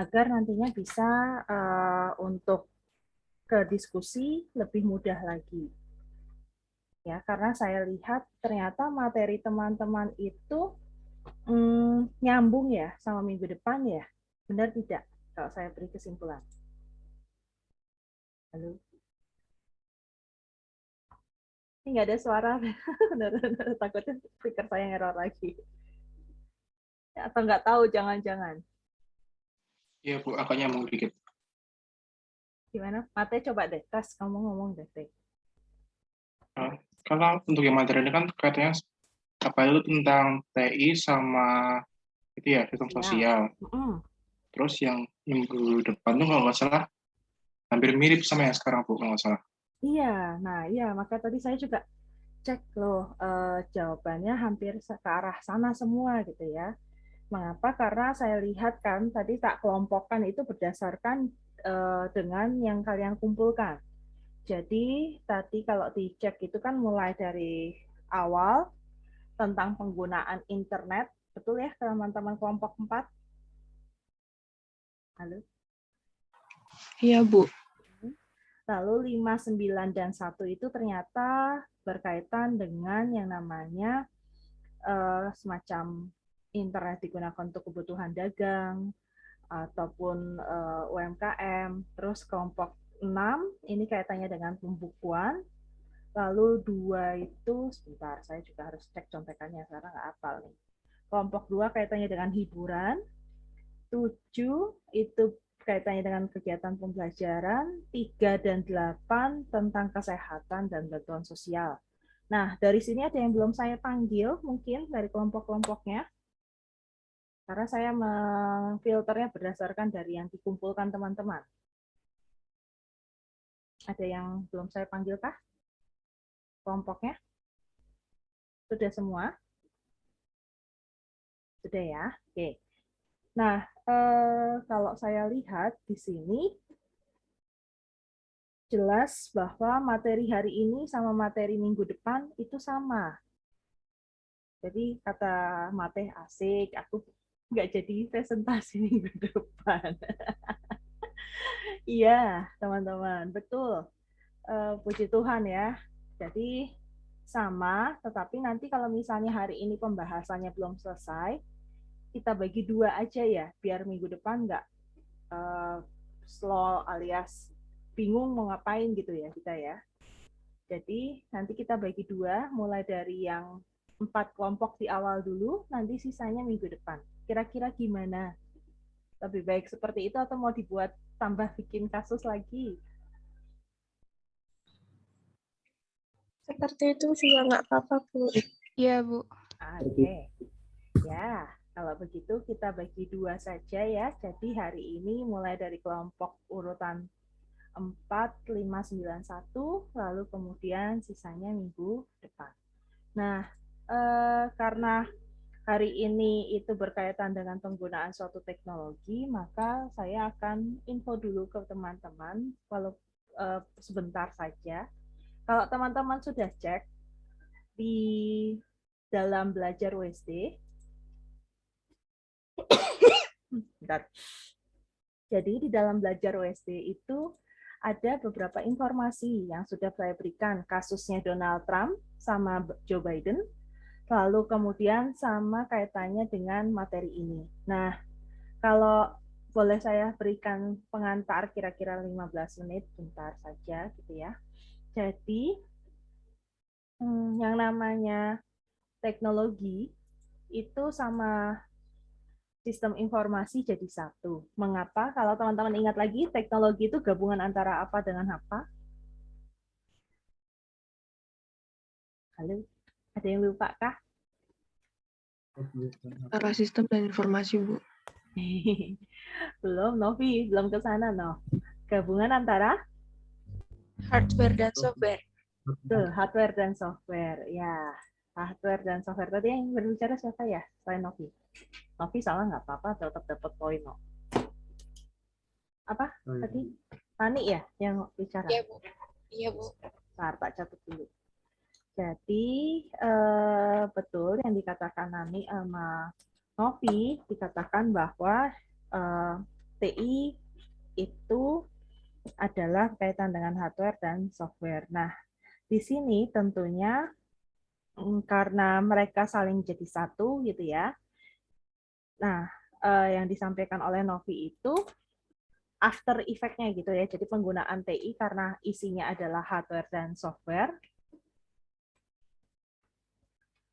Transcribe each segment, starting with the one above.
agar nantinya bisa untuk ke diskusi lebih mudah lagi. Ya, karena saya lihat ternyata materi teman-teman itu nyambung ya sama minggu depan ya. Benar tidak? Kalau saya beri kesimpulan. Halo. Ini nggak ada suara. Benar-benar takutnya speaker saya error lagi. Atau nggak tahu, jangan-jangan. Iya Bu, agak nyambung dikit. Gimana? Mate coba deh, tes. Kamu ngomong deh, Teh. Nah, kalau untuk yang materi ini kan katanya apa itu tentang TI sama itu ya sistem Siap. sosial. Mm-mm. Terus yang minggu depan tuh kalau nggak salah hampir mirip sama yang sekarang Bu kalau nggak salah. Iya, nah iya, maka tadi saya juga cek loh, jawabannya hampir ke arah sana semua gitu ya. Mengapa? Karena saya lihat kan tadi tak kelompokkan itu berdasarkan dengan yang kalian kumpulkan. Jadi tadi kalau dicek itu kan mulai dari awal tentang penggunaan internet, betul ya teman-teman kelompok 4. Halo. Iya, Bu. Lalu 5, 9, dan 1 itu ternyata berkaitan dengan yang namanya semacam internet digunakan untuk kebutuhan dagang ataupun UMKM. Terus kelompok 6 ini kaitannya dengan pembukuan. Lalu 2 itu, sebentar, saya juga harus cek contekannya, karena nggak hafal nih. Kelompok 2 kaitannya dengan hiburan. 7 itu kaitannya dengan kegiatan pembelajaran. 3 dan 8 tentang kesehatan dan bantuan sosial. Nah, dari sini ada yang belum saya panggil, mungkin dari kelompok-kelompoknya. Karena saya memfilternya berdasarkan dari yang dikumpulkan teman-teman. Ada yang belum saya panggil kah? Kelompoknya? Sudah semua? Sudah ya? Oke. Nah, kalau saya lihat di sini, jelas bahwa materi hari ini sama materi minggu depan itu sama. Jadi kata Mateh asik, aku nggak jadi presentasi minggu depan. Iya, teman-teman, betul. Puji Tuhan ya. Jadi sama, tetapi nanti kalau misalnya hari ini pembahasannya belum selesai, kita bagi dua aja ya, biar minggu depan nggak uh, slow alias bingung mau ngapain gitu ya kita ya. Jadi nanti kita bagi dua, mulai dari yang 4 kelompok di awal dulu, nanti sisanya minggu depan. Kira-kira gimana? Lebih baik seperti itu atau mau dibuat tambah bikin kasus lagi? Seperti itu juga nggak apa-apa, Bu. Iya, Bu. Oke. Ya, kalau begitu kita bagi dua saja ya. Jadi hari ini mulai dari kelompok urutan 4, 5, 9, 1, lalu kemudian sisanya minggu depan. Nah, karena hari ini itu berkaitan dengan penggunaan suatu teknologi, maka saya akan info dulu ke teman-teman, walau sebentar saja. Kalau teman-teman sudah cek di dalam belajar WSD, bentar. Jadi di dalam belajar WSD itu ada beberapa informasi yang sudah saya berikan, kasusnya Donald Trump sama Joe Biden, lalu kemudian sama kaitannya dengan materi ini. Nah, kalau boleh saya berikan pengantar kira-kira 15 menit, bentar saja gitu ya. Jadi, yang namanya teknologi itu sama sistem informasi jadi satu. Mengapa? Kalau teman-teman ingat lagi, teknologi itu gabungan antara apa dengan apa? Halo, ada yang lupa kah? Antara sistem dan informasi, Bu. Belum, Novi, belum ke sana, no. Gabungan antara Hardware dan software. hardware dan software. Ya, hardware dan software. Tadi yang berbicara siapa ya? Selain Novi. Novi salah nggak apa-apa, tetap dapat poin. No. Apa tadi? Tani ya yang bicara? Iya, Bu. Iya, Bu. Bentar, tak catat dulu. Jadi betul yang dikatakan Nani sama Novi, dikatakan bahwa TI itu adalah kaitan dengan hardware dan software. Nah, di sini tentunya karena mereka saling jadi satu gitu ya. Nah, yang disampaikan oleh Novi itu after effect-nya gitu ya. Jadi penggunaan TI karena isinya adalah hardware dan software,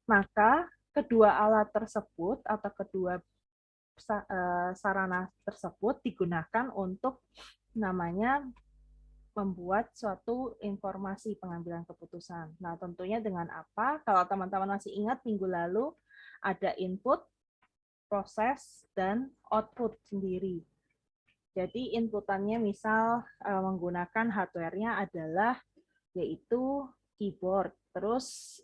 maka kedua alat tersebut atau kedua sarana tersebut digunakan untuk namanya membuat suatu informasi pengambilan keputusan. Nah, tentunya dengan apa? Kalau teman-teman masih ingat minggu lalu ada input, proses, dan output sendiri. Jadi inputannya misal menggunakan hardware-nya adalah yaitu keyboard. Terus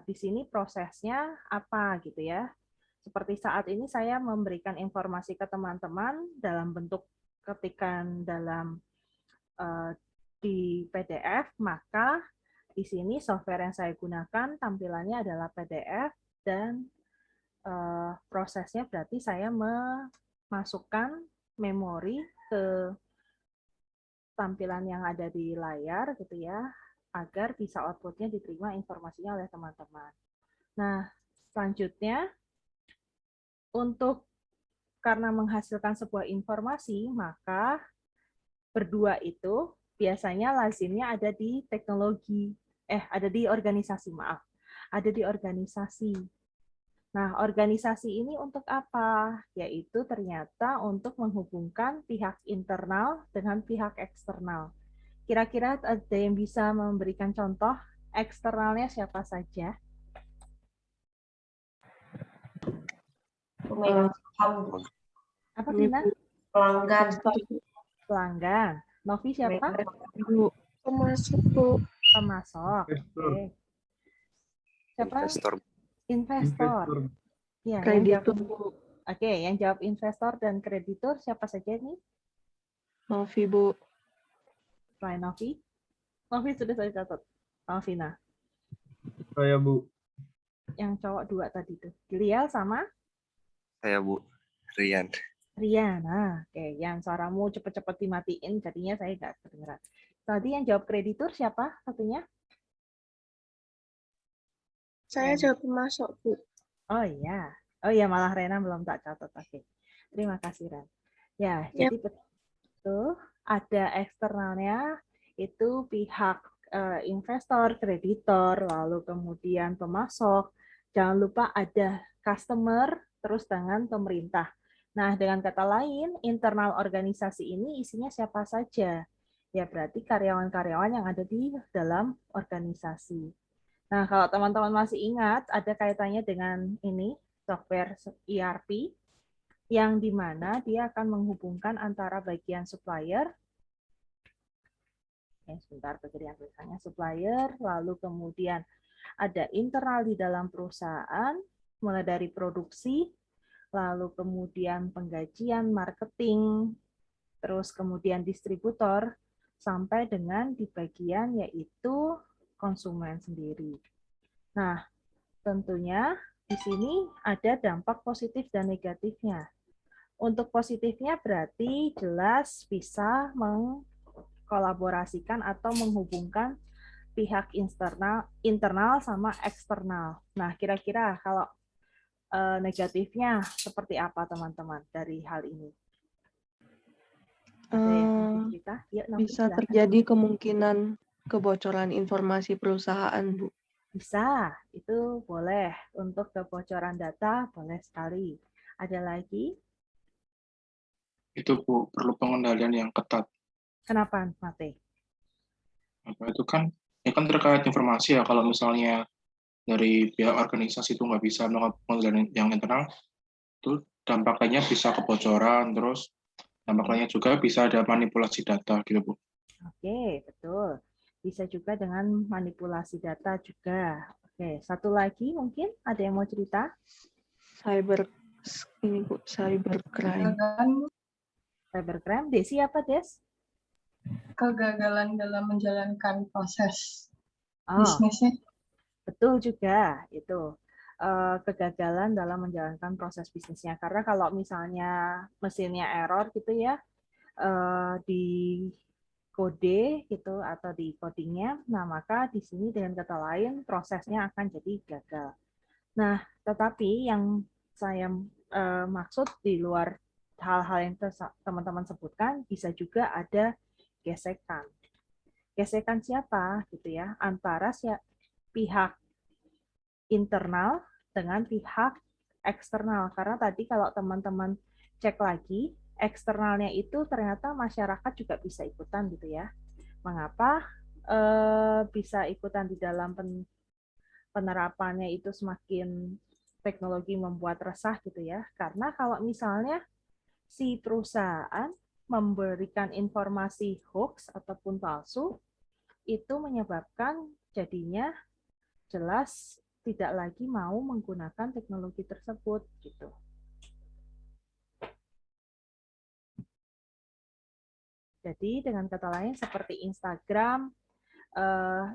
di sini prosesnya apa gitu ya. Seperti saat ini saya memberikan informasi ke teman-teman dalam bentuk ketikan dalam di PDF, maka di sini software yang saya gunakan tampilannya adalah PDF dan prosesnya berarti saya memasukkan memori ke tampilan yang ada di layar gitu ya, agar bisa outputnya diterima informasinya oleh teman-teman. Nah, selanjutnya untuk karena menghasilkan sebuah informasi, maka berdua itu biasanya lazimnya ada di ada di organisasi, ada di organisasi. Nah, organisasi ini untuk apa? Yaitu ternyata untuk menghubungkan pihak internal dengan pihak eksternal. Kira-kira ada yang bisa memberikan contoh eksternalnya siapa saja? Pemegang saham, Apa, Tina? pelanggan, Pelanggan. Novi siapa? Bu. Pemasok, Bu. Pemasok. Oke. Siapa? Investor. Ya, Kreditur, yang Bu. Oke, yang jawab investor dan kreditur siapa saja nih? Novi, Bu. Selain Novi? Novi sudah saya catat. Novina. Saya, Bu. Yang cowok 2 tadi tuh. Gilial sama Saya, Bu. Rian. Rian. Nah, oke. Yang suaramu cepet-cepet dimatiin, jadinya saya nggak kedengeran. Tadi yang jawab kreditur siapa satunya? Saya jawab pemasok, Bu. Oh iya. Oh iya, malah Rena belum tak catat. Oke. Terima kasih, Ren. Ya, Ya. jadi betul ada eksternalnya itu pihak investor, kreditor, lalu kemudian pemasok. Jangan lupa ada customer, terus dengan pemerintah. Nah, dengan kata lain, internal organisasi ini isinya siapa saja? Ya, berarti karyawan-karyawan yang ada di dalam organisasi. Nah, kalau teman-teman masih ingat, ada kaitannya dengan ini, software ERP, yang di mana dia akan menghubungkan antara bagian supplier, sebentar bagian tulisannya supplier, lalu kemudian ada internal di dalam perusahaan, mulai dari produksi, lalu kemudian penggajian, marketing, terus kemudian distributor, sampai dengan di bagian yaitu konsumen sendiri. Nah, tentunya di sini ada dampak positif dan negatifnya. Untuk positifnya berarti jelas bisa mengkolaborasikan atau menghubungkan pihak internal sama eksternal. Nah, kira-kira kalau negatifnya seperti apa teman-teman dari hal ini? Ada yang mau cerita? Yuk, Novi, Bisa silakan. terjadi kemungkinan kebocoran informasi perusahaan, Bu. Bisa, itu boleh. Untuk kebocoran data, boleh sekali. Ada lagi? Itu, Bu, perlu pengendalian yang ketat. Kenapa, Mate? Apa itu kan, ya kan terkait informasi ya, kalau misalnya dari pihak organisasi itu nggak bisa melakukan pengendalian yang internal, itu dampaknya bisa kebocoran, terus dampaknya juga bisa ada manipulasi data gitu, Bu. Oke, betul. Bisa juga dengan manipulasi data juga. Oke, satu lagi mungkin ada yang mau cerita? Cybercrime. Cybercrime. Desi apa, Des? Kegagalan dalam menjalankan proses Oh, bisnisnya. betul juga. Itu kegagalan dalam menjalankan proses bisnisnya. Karena kalau misalnya mesinnya error gitu ya, di kode gitu atau di codingnya, nah maka di sini dengan kata lain prosesnya akan jadi gagal. Nah, tetapi yang saya maksud di luar hal-hal yang teman-teman sebutkan, bisa juga ada gesekan. Gesekan siapa gitu ya? Antara pihak internal dengan pihak eksternal. Karena tadi kalau teman-teman cek lagi, eksternalnya itu ternyata masyarakat juga bisa ikutan gitu ya. Mengapa bisa ikutan di dalam penerapannya itu semakin teknologi membuat resah gitu ya. Karena kalau misalnya si perusahaan memberikan informasi hoax ataupun palsu, itu menyebabkan jadinya jelas tidak lagi mau menggunakan teknologi tersebut gitu. Jadi dengan kata lain seperti Instagram,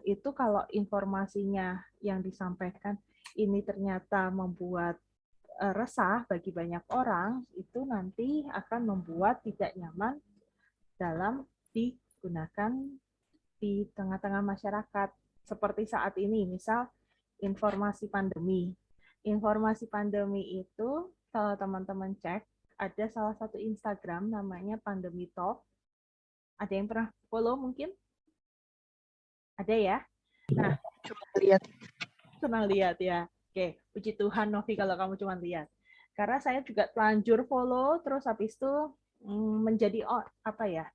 itu kalau informasinya yang disampaikan ini ternyata membuat resah bagi banyak orang, itu nanti akan membuat tidak nyaman dalam digunakan di tengah-tengah masyarakat. Seperti saat ini, misal informasi pandemi. Informasi pandemi itu, kalau teman-teman cek, ada salah satu Instagram namanya Pandemi Talk. Ada yang pernah follow mungkin? Ada ya? Nah, Coba lihat. senang lihat ya. Oke, puji Tuhan Novi kalau kamu cuma lihat. Karena saya juga telanjur follow, terus habis itu menjadi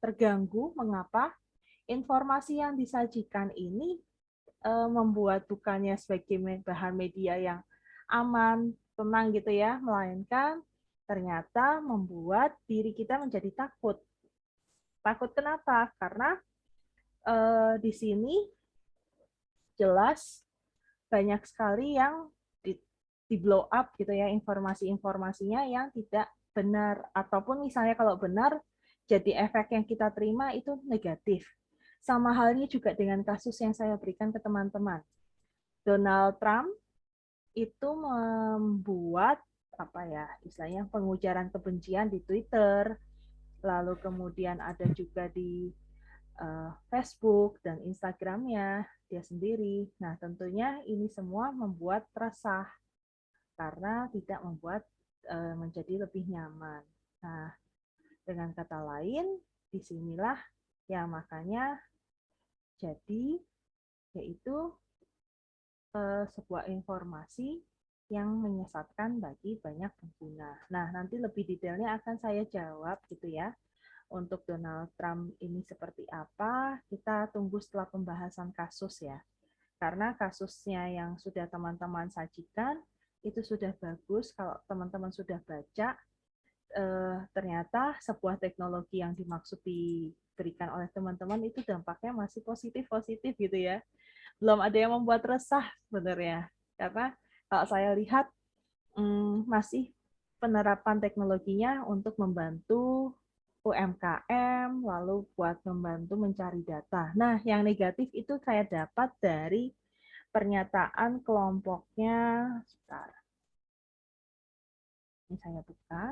terganggu mengapa informasi yang disajikan ini membuat bukannya sebagai bahan media yang aman, tenang gitu ya, melainkan ternyata membuat diri kita menjadi takut. Takut kenapa? Karena di sini jelas banyak sekali yang di blow up gitu ya, informasi-informasinya yang tidak benar, ataupun misalnya kalau benar jadi efek yang kita terima itu negatif. Sama halnya juga dengan kasus yang saya berikan ke teman-teman. Donald Trump itu membuat istilahnya pengujaran kebencian di Twitter, lalu kemudian ada juga di Facebook dan Instagramnya dia sendiri. Nah, tentunya ini semua membuat resah karena tidak membuat menjadi lebih nyaman. Nah, dengan kata lain, disinilah yang makanya jadi yaitu sebuah informasi yang menyesatkan bagi banyak pengguna. Nah, nanti lebih detailnya akan saya jawab gitu ya. Untuk Donald Trump ini seperti apa, kita tunggu setelah pembahasan kasus ya. Karena kasusnya yang sudah teman-teman sajikan, itu sudah bagus. Kalau teman-teman sudah baca, ternyata sebuah teknologi yang dimaksud diberikan oleh teman-teman itu dampaknya masih positif-positif gitu ya. Belum ada yang membuat resah sebenarnya. Karena kalau saya lihat, masih penerapan teknologinya untuk membantu UMKM, lalu buat membantu mencari data. Nah, yang negatif itu saya dapat dari pernyataan kelompoknya. Sebentar. Ini saya buka.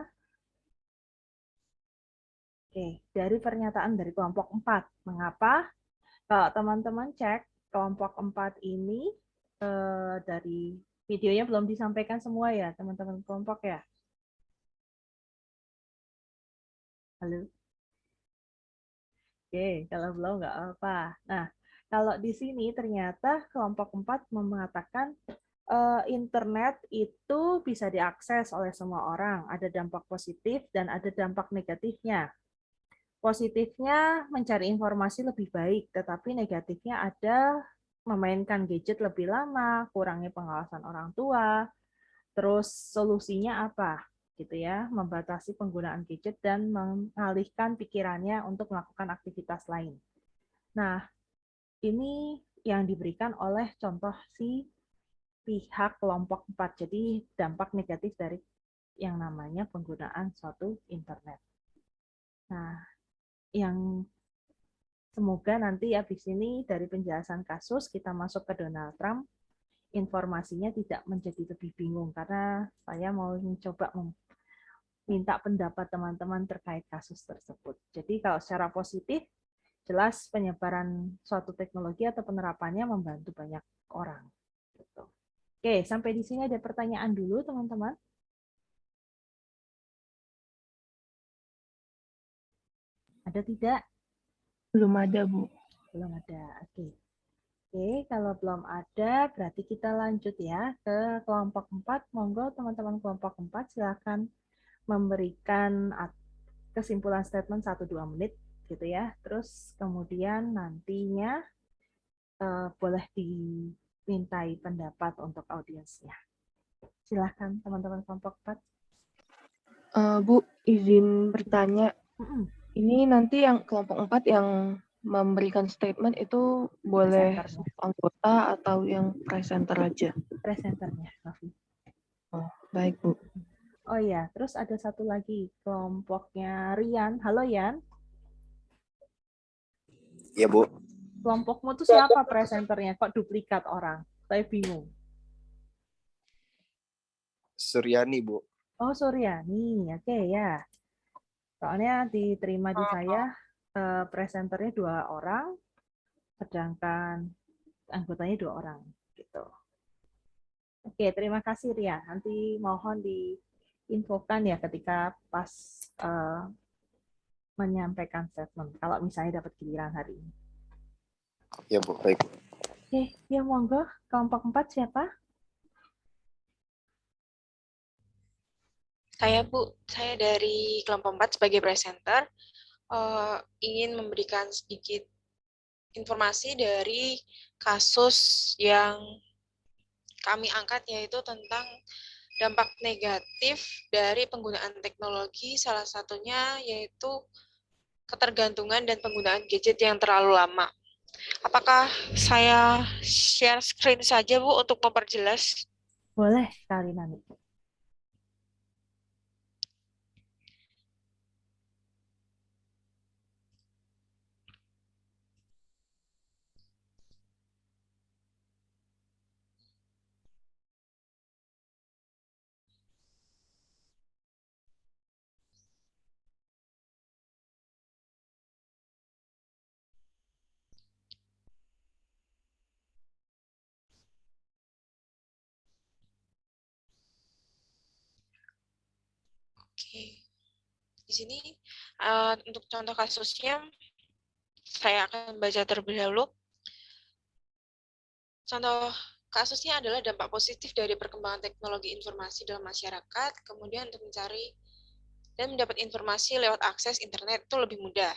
Oke, dari pernyataan dari kelompok 4. Mengapa? Kalau teman-teman cek, kelompok 4 ini dari videonya belum disampaikan semua ya, teman-teman kelompok ya? Halo? Oke, kalau belum nggak apa. Nah, kalau di sini ternyata kelompok 4 mengatakan internet itu bisa diakses oleh semua orang. Ada dampak positif dan ada dampak negatifnya. Positifnya mencari informasi lebih baik, tetapi negatifnya ada memainkan gadget lebih lama, kurangnya pengawasan orang tua. Terus solusinya apa? Gitu ya, membatasi penggunaan gadget dan mengalihkan pikirannya untuk melakukan aktivitas lain. Nah, ini yang diberikan oleh contoh si pihak kelompok 4. Jadi dampak negatif dari yang namanya penggunaan suatu internet. Nah, yang semoga nanti habis ini dari penjelasan kasus kita masuk ke Donald Trump, informasinya tidak menjadi lebih bingung, karena saya mau mencoba minta pendapat teman-teman terkait kasus tersebut. Jadi kalau secara positif, jelas penyebaran suatu teknologi atau penerapannya membantu banyak orang. Gitu. Oke, sampai di sini ada pertanyaan dulu, teman-teman. Ada tidak? Belum ada, Bu. Belum ada. Oke, kalau belum ada, berarti kita lanjut ya ke kelompok 4. Monggo teman-teman kelompok 4 silakan memberikan kesimpulan statement 1-2 menit gitu ya. Terus kemudian nantinya boleh dimintai pendapat untuk audiensnya. Silahkan teman-teman kelompok 4. Bu, izin bertanya. Mm-mm. Ini nanti yang kelompok 4 yang memberikan statement itu boleh Presenternya. anggota atau yang presenter aja? Presenternya, Novi. Oh, baik, Bu. Oh iya, terus ada satu lagi kelompoknya Rian. Halo Yan, Iya, Bu. kelompokmu tuh siapa presenternya? Kok duplikat orang? Saya bingung. Suryani, Bu. Oh Suryani, oke ya. Soalnya diterima di saya presenternya 2 orang, sedangkan anggotanya 2 orang. Gitu. Oke, terima kasih Rian. Nanti mohon diinfokan ya ketika pas menyampaikan statement. Kalau misalnya dapat giliran hari ini. Ya, Bu. Baik. Oke, ya monggo. Kelompok 4 siapa? Saya Bu, saya dari kelompok 4 sebagai presenter ingin memberikan sedikit informasi dari kasus yang kami angkat, yaitu tentang dampak negatif dari penggunaan teknologi, salah satunya yaitu ketergantungan dan penggunaan gadget yang terlalu lama. Apakah saya share screen saja Bu untuk memperjelas? Boleh sekali nanti. Oke. Di sini untuk contoh kasusnya saya akan baca terlebih dahulu. Contoh kasusnya adalah dampak positif dari perkembangan teknologi informasi dalam masyarakat, kemudian untuk mencari dan mendapat informasi lewat akses internet itu lebih mudah.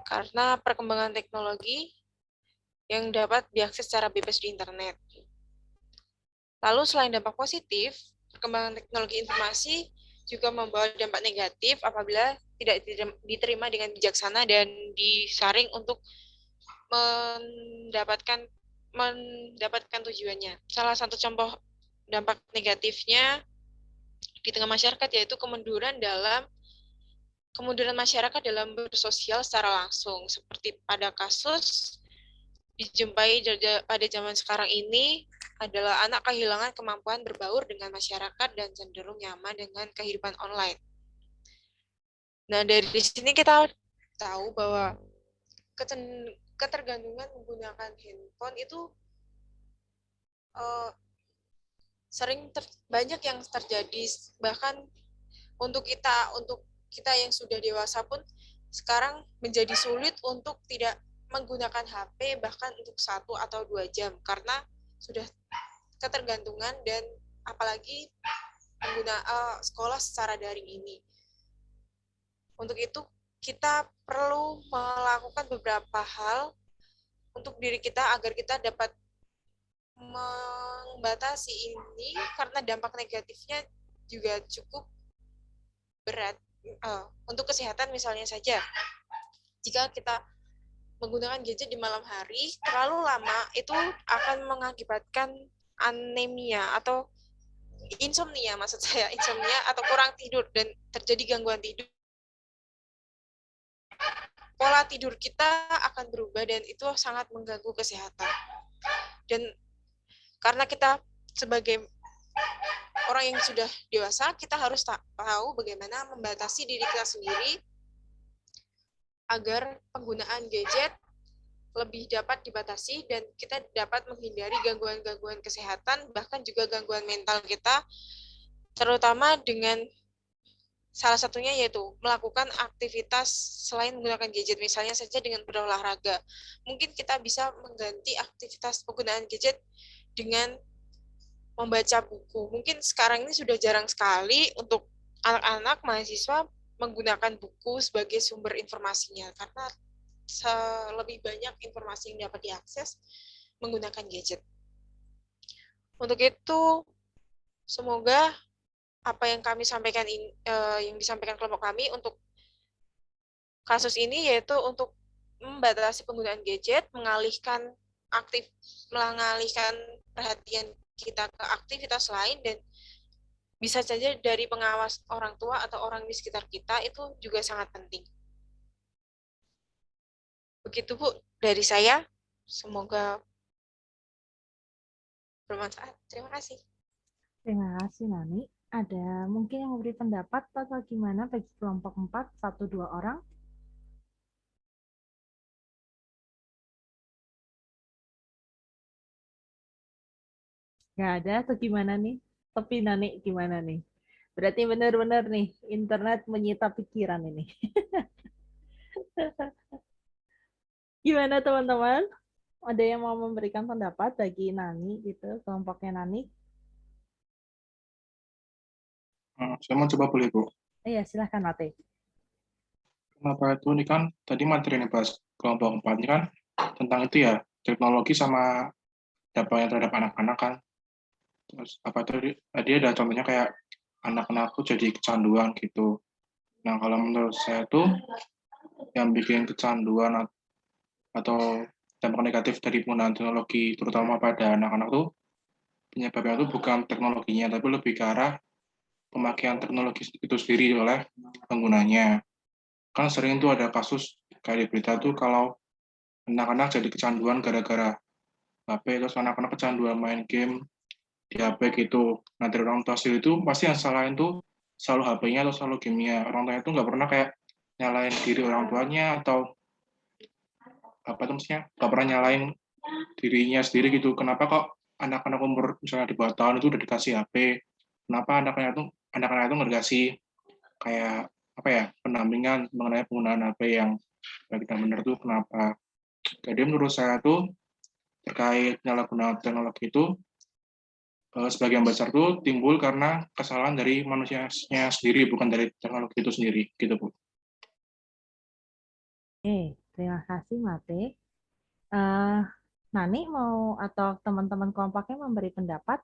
Karena perkembangan teknologi yang dapat diakses secara bebas di internet. Lalu selain dampak positif, perkembangan teknologi informasi juga membawa dampak negatif apabila tidak diterima dengan bijaksana dan disaring untuk mendapatkan tujuannya. Salah satu contoh dampak negatifnya di tengah masyarakat yaitu kemunduran masyarakat dalam bersosial secara langsung, seperti pada kasus dijumpai pada zaman sekarang ini adalah anak kehilangan kemampuan berbaur dengan masyarakat dan cenderung nyaman dengan kehidupan online. Nah, dari sini kita tahu bahwa ketergantungan menggunakan handphone itu banyak yang terjadi, bahkan untuk kita yang sudah dewasa pun sekarang menjadi sulit untuk tidak menggunakan HP bahkan untuk 1 atau 2 jam karena sudah ketergantungan dan apalagi sekolah secara daring ini. Untuk itu kita perlu melakukan beberapa hal untuk diri kita agar kita dapat membatasi ini karena dampak negatifnya juga cukup berat. Untuk kesehatan misalnya saja, jika kita menggunakan gadget di malam hari terlalu lama itu akan mengakibatkan anemia atau insomnia, maksud saya insomnia atau kurang tidur dan terjadi gangguan tidur. Pola tidur kita akan berubah dan itu sangat mengganggu kesehatan. Dan Karena kita sebagai orang yang sudah dewasa, kita harus tahu bagaimana membatasi diri kita sendiri agar penggunaan gadget lebih dapat dibatasi dan kita dapat menghindari gangguan-gangguan kesehatan, bahkan juga gangguan mental kita, terutama dengan salah satunya yaitu melakukan aktivitas selain menggunakan gadget, misalnya saja dengan berolahraga. Mungkin kita bisa mengganti aktivitas penggunaan gadget dengan membaca buku. Mungkin sekarang ini sudah jarang sekali untuk anak-anak mahasiswa menggunakan buku sebagai sumber informasinya, karena lebih banyak informasi yang dapat diakses menggunakan gadget. Untuk itu, semoga apa yang kami sampaikan yang disampaikan kelompok kami untuk kasus ini yaitu untuk membatasi penggunaan gadget, mengalihkan perhatian kita ke aktivitas lain, dan bisa saja dari pengawas orang tua atau orang di sekitar kita itu juga sangat penting. Begitu Bu dari saya, semoga bermanfaat. Terima kasih. Terima kasih, Nani. Ada mungkin yang memberi pendapat atau gimana bagi kelompok 4, 1-2 orang? Nggak ada atau gimana nih? Tapi Nani gimana nih? Berarti benar-benar nih, internet menyita pikiran ini. Gimana teman-teman? Ada yang mau memberikan pendapat bagi Nani gitu, kelompoknya Nani? Saya mau coba boleh, Bu. Iya, silahkan Mate. Kenapa itu? Ini kan tadi materi yang dibahas kelompok 4 ini kan tentang itu ya, teknologi sama dampaknya terhadap anak-anak kan. Terus apa tadi ada contohnya kayak anak-anak tuh jadi kecanduan gitu. Nah, kalau menurut saya tuh yang bikin kecanduan atau dampak negatif dari penggunaan teknologi terutama pada anak-anak tuh penyebabnya tuh bukan teknologinya tapi lebih ke arah pemakaian teknologi itu sendiri oleh penggunanya. Kan sering tuh ada kasus kayak di berita tuh kalau anak-anak jadi kecanduan gara-gara HP, terus anak-anak kecanduan main game di HP gitu. Nah, dari orang tua sendiri itu pasti yang salahin tuh selalu HP-nya atau selalu gamenya. Orang tuanya tuh nggak pernah kayak nyalain diri orang tuanya atau apa tuh maksudnya nggak pernah nyalain dirinya sendiri gitu. Kenapa kok anak-anak umur misalnya di bawah tahun itu udah dikasih HP? Kenapa anak-anak itu nggak dikasih kayak apa ya pendampingan mengenai penggunaan HP yang baik dan benar tuh kenapa? Jadi menurut saya tuh terkait penyalahgunaan teknologi itu sebagian besar tuh timbul karena kesalahan dari manusianya sendiri, bukan dari teknologi itu sendiri, gitu Bu. Terima kasih Mate. Nani mau atau teman-teman kelompoknya memberi pendapat?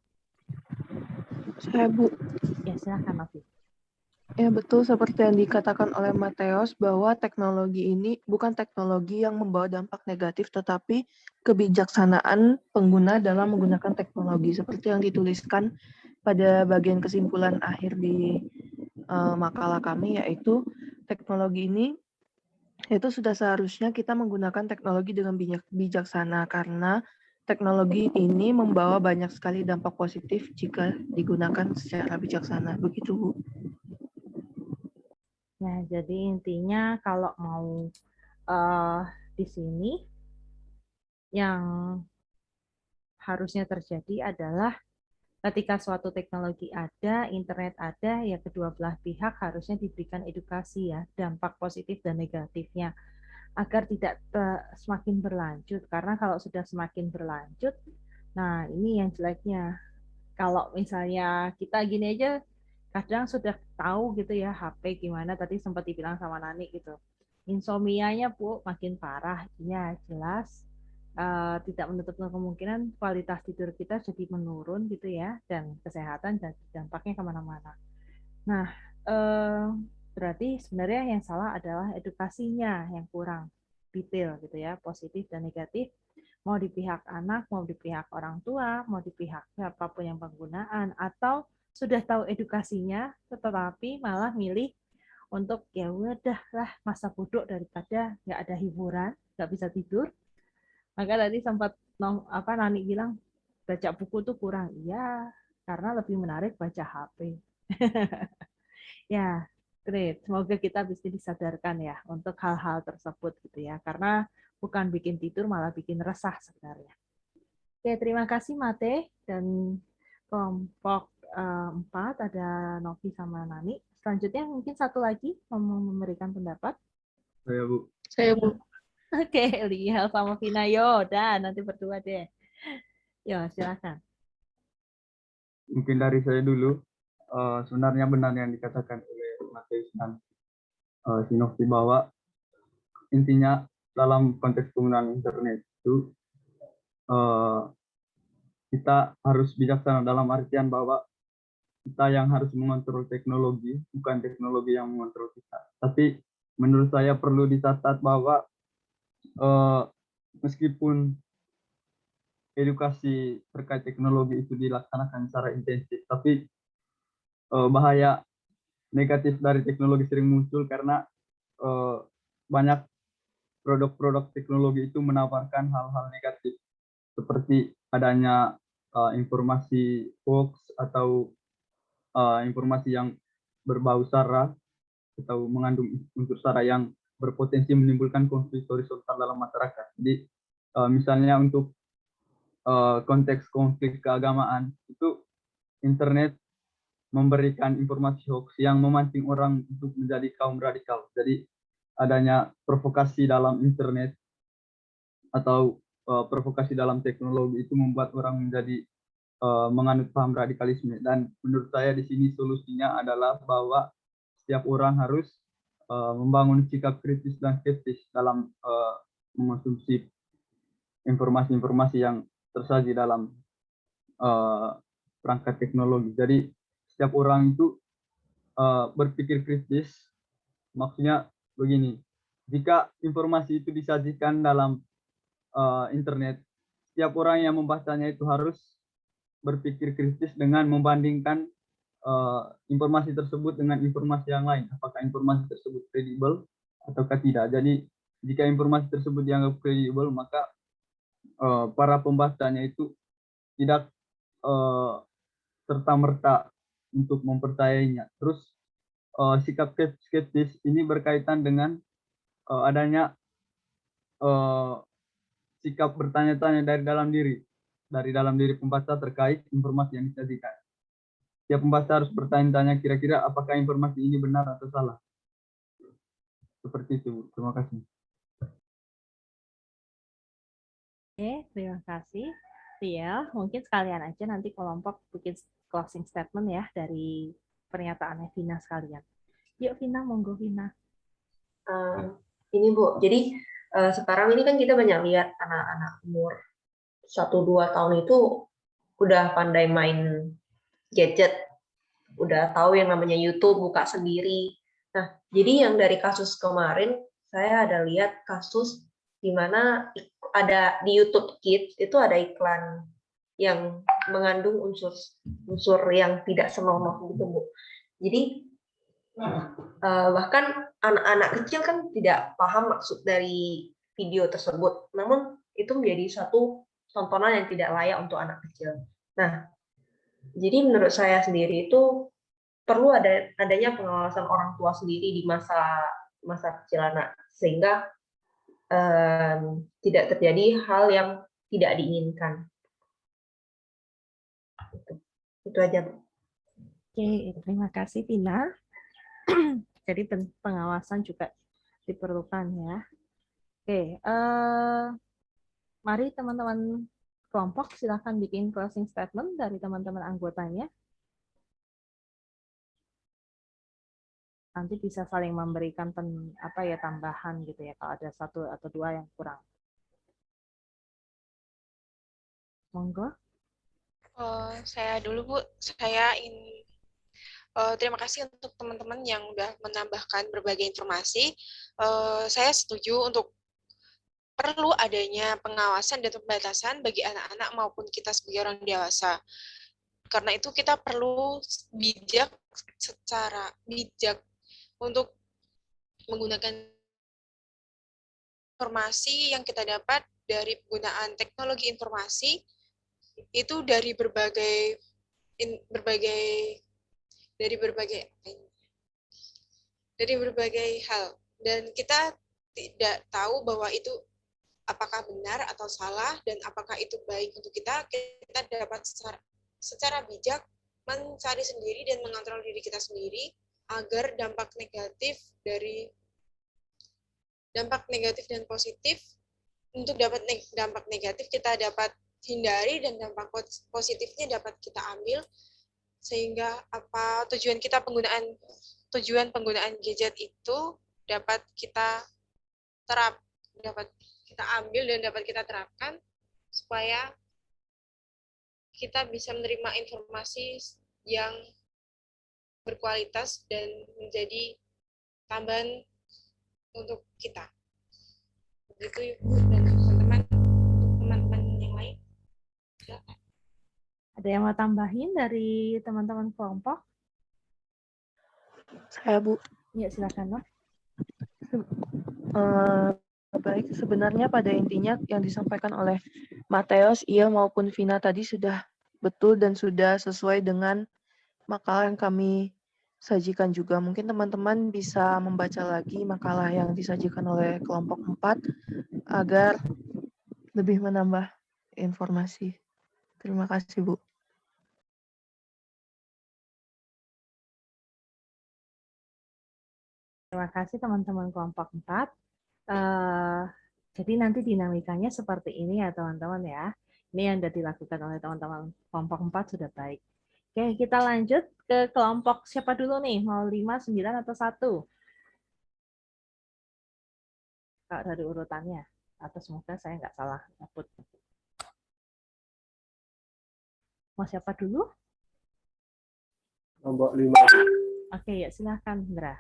Saya Bu. Ya, silahkan Novi. Ya betul seperti yang dikatakan oleh Mateos bahwa teknologi ini bukan teknologi yang membawa dampak negatif tetapi kebijaksanaan pengguna dalam menggunakan teknologi seperti yang dituliskan pada bagian kesimpulan akhir di makalah kami, yaitu teknologi ini itu sudah seharusnya kita menggunakan teknologi dengan bijaksana karena teknologi ini membawa banyak sekali dampak positif jika digunakan secara bijaksana. Begitu Bu. Ya, jadi intinya kalau mau di sini yang harusnya terjadi adalah ketika suatu teknologi ada, internet ada, ya kedua belah pihak harusnya diberikan edukasi ya, dampak positif dan negatifnya, agar tidak semakin berlanjut. Karena kalau sudah semakin berlanjut, nah ini yang jeleknya. Kalau misalnya kita gini aja, kadang sudah tahu gitu ya HP gimana, tadi sempat dibilang sama Nani gitu. Insomnia-nya Bu makin parah, ya jelas. Tidak menutup kemungkinan kualitas tidur kita jadi menurun gitu ya, dan kesehatan dan dampaknya kemana-mana. Nah, berarti sebenarnya yang salah adalah edukasinya yang kurang detail gitu ya, positif dan negatif, mau di pihak anak, mau di pihak orang tua, mau di pihak siapapun yang penggunaan, atau sudah tahu edukasinya tetapi malah milih untuk ya udahlah masa bodoh daripada nggak ada hiburan, nggak bisa tidur. Maka tadi sempat Nani bilang baca buku tuh kurang. Iya, karena lebih menarik baca HP. Ya, great. Semoga kita bisa disadarkan ya untuk hal-hal tersebut gitu ya. Karena bukan bikin tidur, malah bikin resah sebenarnya. Oke, terima kasih Mate dan kelompok 4 ada Novi sama Nani. Selanjutnya mungkin satu lagi mau memberikan pendapat. Saya, Bu. Saya, Bu. Oke, Liel sama Vina, yo, dan nanti berdua deh. Yo, silakan. Mungkin dari saya dulu. Sebenarnya benar yang dikatakan oleh Mateus dan Sinovi bahwa intinya dalam konteks penggunaan internet itu kita harus bijaksana dalam artian bahwa kita yang harus mengontrol teknologi, bukan teknologi yang mengontrol kita. Tapi menurut saya perlu dicatat bahwa meskipun edukasi terkait teknologi itu dilaksanakan secara intensif, tapi bahaya negatif dari teknologi sering muncul karena banyak produk-produk teknologi itu menawarkan hal-hal negatif seperti adanya informasi hoax atau informasi yang berbau sara atau mengandung unsur sara yang berpotensi menimbulkan konflik horizontal dalam masyarakat. Jadi misalnya untuk konteks konflik keagamaan itu internet memberikan informasi hoax yang memancing orang untuk menjadi kaum radikal. Jadi adanya provokasi dalam internet atau provokasi dalam teknologi itu membuat orang menjadi menganut paham radikalisme. Dan menurut saya di sini solusinya adalah bahwa setiap orang harus membangun sikap kritis dan skeptis dalam mengonsumsi informasi-informasi yang tersaji dalam perangkat teknologi. Jadi setiap orang itu berpikir kritis, maksudnya begini, jika informasi itu disajikan dalam internet, setiap orang yang membacanya itu harus berpikir kritis dengan membandingkan informasi tersebut dengan informasi yang lain. Apakah informasi tersebut kredibel ataukah tidak. Jadi jika informasi tersebut dianggap kredibel, maka para pembacanya itu tidak serta-merta untuk mempercayainya. Terus sikap skeptis ini berkaitan dengan adanya sikap bertanya-tanya dari dalam diri pembaca terkait informasi yang disajikan. Setiap pembaca harus bertanya-tanya kira-kira apakah informasi ini benar atau salah. Seperti itu. Terima kasih. Oke, terima kasih. Tia, mungkin sekalian aja nanti kelompok bikin closing statement ya dari pernyataannya Vina sekalian. Yuk Vina, monggo Vina. Ini Bu, jadi sekarang ini kan kita banyak lihat anak-anak umur 1-2 tahun itu udah pandai main gadget, udah tahu yang namanya YouTube, buka sendiri. Nah, jadi yang dari kasus kemarin, saya ada lihat kasus di mana ada di YouTube Kids itu ada iklan yang mengandung unsur yang tidak senonoh gitu Bu. Jadi bahkan anak-anak kecil kan tidak paham maksud dari video tersebut, namun itu menjadi satu tontonan yang tidak layak untuk anak kecil. Nah, jadi menurut saya sendiri itu perlu adanya pengawasan orang tua sendiri di masa kecil anak, sehingga tidak terjadi hal yang tidak diinginkan. Itu aja. Oke, terima kasih Vina. Jadi pengawasan juga diperlukan ya. Oke, mari teman-teman kelompok silakan bikin closing statement dari teman-teman anggotanya. Nanti bisa saling memberikan tambahan gitu ya kalau ada 1 atau 2 yang kurang. Monggo. Saya dulu Bu, saya ingin terima kasih untuk teman-teman yang udah menambahkan berbagai informasi. Saya setuju untuk perlu adanya pengawasan dan pembatasan bagi anak-anak maupun kita sebagai orang dewasa. Karena itu kita perlu secara bijak untuk menggunakan informasi yang kita dapat dari penggunaan teknologi informasi itu dari berbagai dari berbagai hal, dan kita tidak tahu bahwa itu apakah benar atau salah dan apakah itu baik untuk kita dapat secara bijak mencari sendiri dan mengontrol diri kita sendiri agar dampak negatif dan positif, untuk dapat dampak negatif kita dapat hindari dan dampak positifnya dapat kita ambil, sehingga tujuan penggunaan gadget itu dapat kita ambil dan dapat kita terapkan supaya kita bisa menerima informasi yang berkualitas dan menjadi tambahan untuk kita. Begitu Ibu dan teman-teman. Untuk teman-teman yang lain, silakan. Ada yang mau tambahin dari teman-teman kelompok? Saya, Bu. Ya, silakan, Nok. Baik, sebenarnya pada intinya yang disampaikan oleh Mateos, ia maupun Vina tadi sudah betul dan sudah sesuai dengan makalah yang kami sajikan juga. Mungkin teman-teman bisa membaca lagi makalah yang disajikan oleh kelompok 4 agar lebih menambah informasi. Terima kasih, Bu. Terima kasih teman-teman kelompok 4. Jadi nanti dinamikanya seperti ini ya teman-teman ya. Ini yang sudah dilakukan oleh teman-teman kelompok 4 sudah baik. Oke, kita lanjut ke kelompok siapa dulu nih? Mau 5, 9, atau 1? Kalau dari urutannya. Atau semoga saya nggak salah nyebut. Mau siapa dulu? Kelompok 5. Oke, ya silahkan Indra.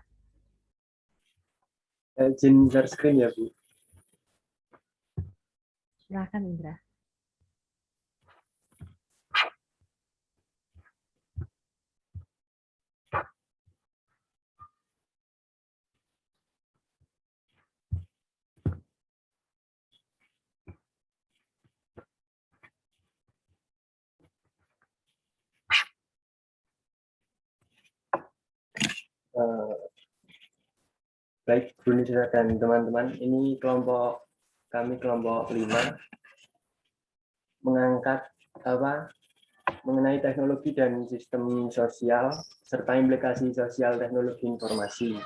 Izin share screen ya, Bu. Silahkan Indra. Baik, Bu Nisa dan teman-teman, ini kami kelompok 5 mengangkat mengenai teknologi dan sistem sosial serta implikasi sosial teknologi informasi.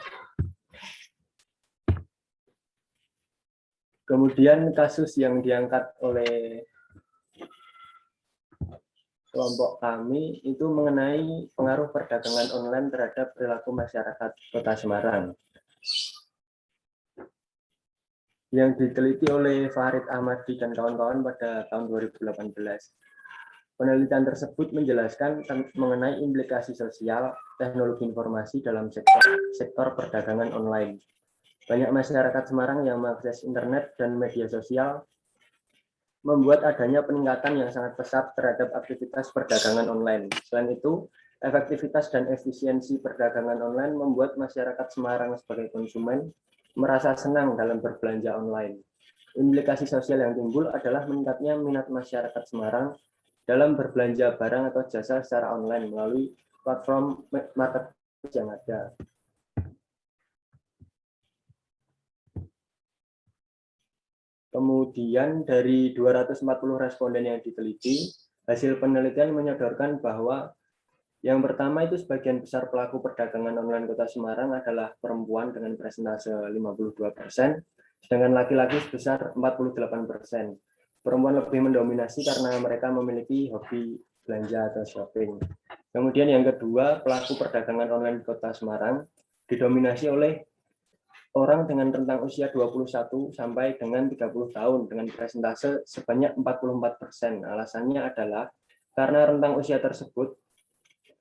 Kemudian kasus yang diangkat oleh kelompok kami itu mengenai pengaruh perdagangan online terhadap perilaku masyarakat Kota Semarang, yang diteliti oleh Farid Ahmadi dan kawan-kawan pada tahun 2018. Penelitian tersebut menjelaskan mengenai implikasi sosial teknologi informasi dalam sektor perdagangan online. Banyak masyarakat Semarang yang mengakses internet dan media sosial membuat adanya peningkatan yang sangat pesat terhadap aktivitas perdagangan online. Selain itu, efektivitas dan efisiensi perdagangan online membuat masyarakat Semarang sebagai konsumen merasa senang dalam berbelanja online. Implikasi sosial yang timbul adalah meningkatnya minat masyarakat Semarang dalam berbelanja barang atau jasa secara online melalui platform marketplace yang ada. Kemudian dari 240 responden yang diteliti, hasil penelitian menyodorkan bahwa yang pertama itu sebagian besar pelaku perdagangan online Kota Semarang adalah perempuan dengan persentase 52%, sedangkan laki-laki sebesar 48%. Perempuan lebih mendominasi karena mereka memiliki hobi belanja atau shopping. Kemudian yang kedua, pelaku perdagangan online Kota Semarang didominasi oleh orang dengan rentang usia 21 sampai dengan 30 tahun dengan persentase sebanyak 44%. Alasannya adalah karena rentang usia tersebut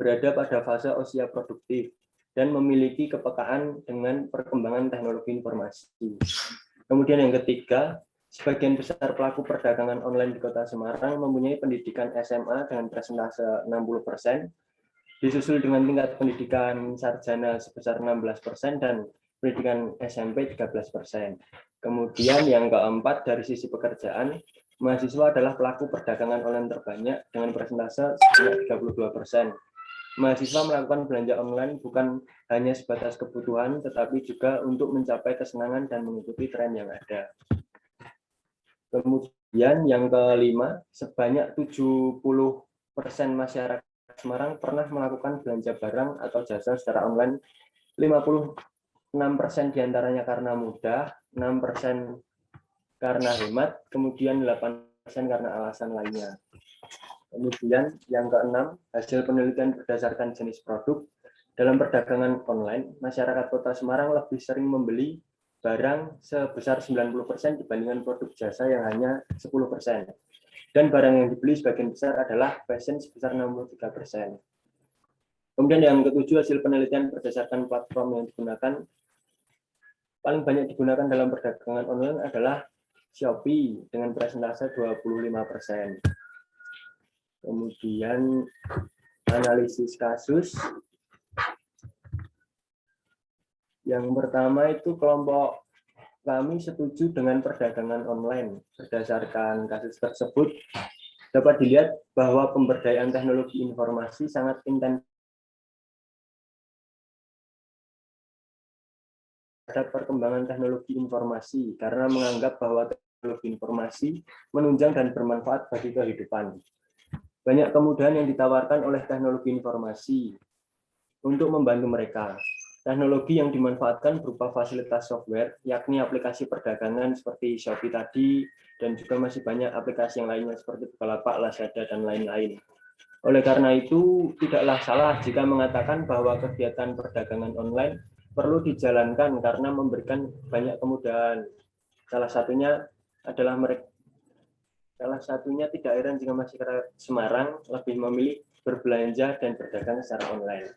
berada pada fase usia produktif dan memiliki kepekaan dengan perkembangan teknologi informasi. Kemudian yang ketiga, sebagian besar pelaku perdagangan online di Kota Semarang mempunyai pendidikan SMA dengan persentase 60%, disusul dengan tingkat pendidikan sarjana sebesar 16% dan pendidikan SMP 13%. Kemudian yang keempat, dari sisi pekerjaan, Mahasiswa adalah pelaku perdagangan online terbanyak dengan persentase sebanyak 32%. Mahasiswa melakukan belanja online bukan hanya sebatas kebutuhan, tetapi juga untuk mencapai kesenangan dan mengikuti tren yang ada. Kemudian yang kelima, sebanyak 70% masyarakat Semarang pernah melakukan belanja barang atau jasa secara online. 56% diantaranya karena mudah, 6% karena hemat, kemudian 8% karena alasan lainnya. Kemudian yang keenam, hasil penelitian berdasarkan jenis produk. Dalam perdagangan online, masyarakat Kota Semarang lebih sering membeli barang sebesar 90% dibandingkan produk jasa yang hanya 10%. Dan barang yang dibeli sebagian besar adalah fashion sebesar 63%. Kemudian yang ketujuh, hasil penelitian berdasarkan platform yang digunakan. Paling banyak digunakan dalam perdagangan online adalah Shopee dengan persentase 25%. Kemudian analisis kasus. Yang pertama itu kelompok kami setuju dengan perdagangan online. Berdasarkan kasus tersebut, dapat dilihat bahwa pemberdayaan teknologi informasi sangat intens terhadap perkembangan teknologi informasi karena menganggap bahwa teknologi informasi menunjang dan bermanfaat bagi kehidupan. Banyak kemudahan yang ditawarkan oleh teknologi informasi untuk membantu mereka. Teknologi yang dimanfaatkan berupa fasilitas software, yakni aplikasi perdagangan seperti Shopee tadi, dan juga masih banyak aplikasi yang lainnya seperti Bukalapak, Lazada, dan lain-lain. Oleh karena itu, tidaklah salah jika mengatakan bahwa kegiatan perdagangan online perlu dijalankan karena memberikan banyak kemudahan. Salah satunya tidak heran jika masyarakat Semarang lebih memilih berbelanja dan berdagang secara online.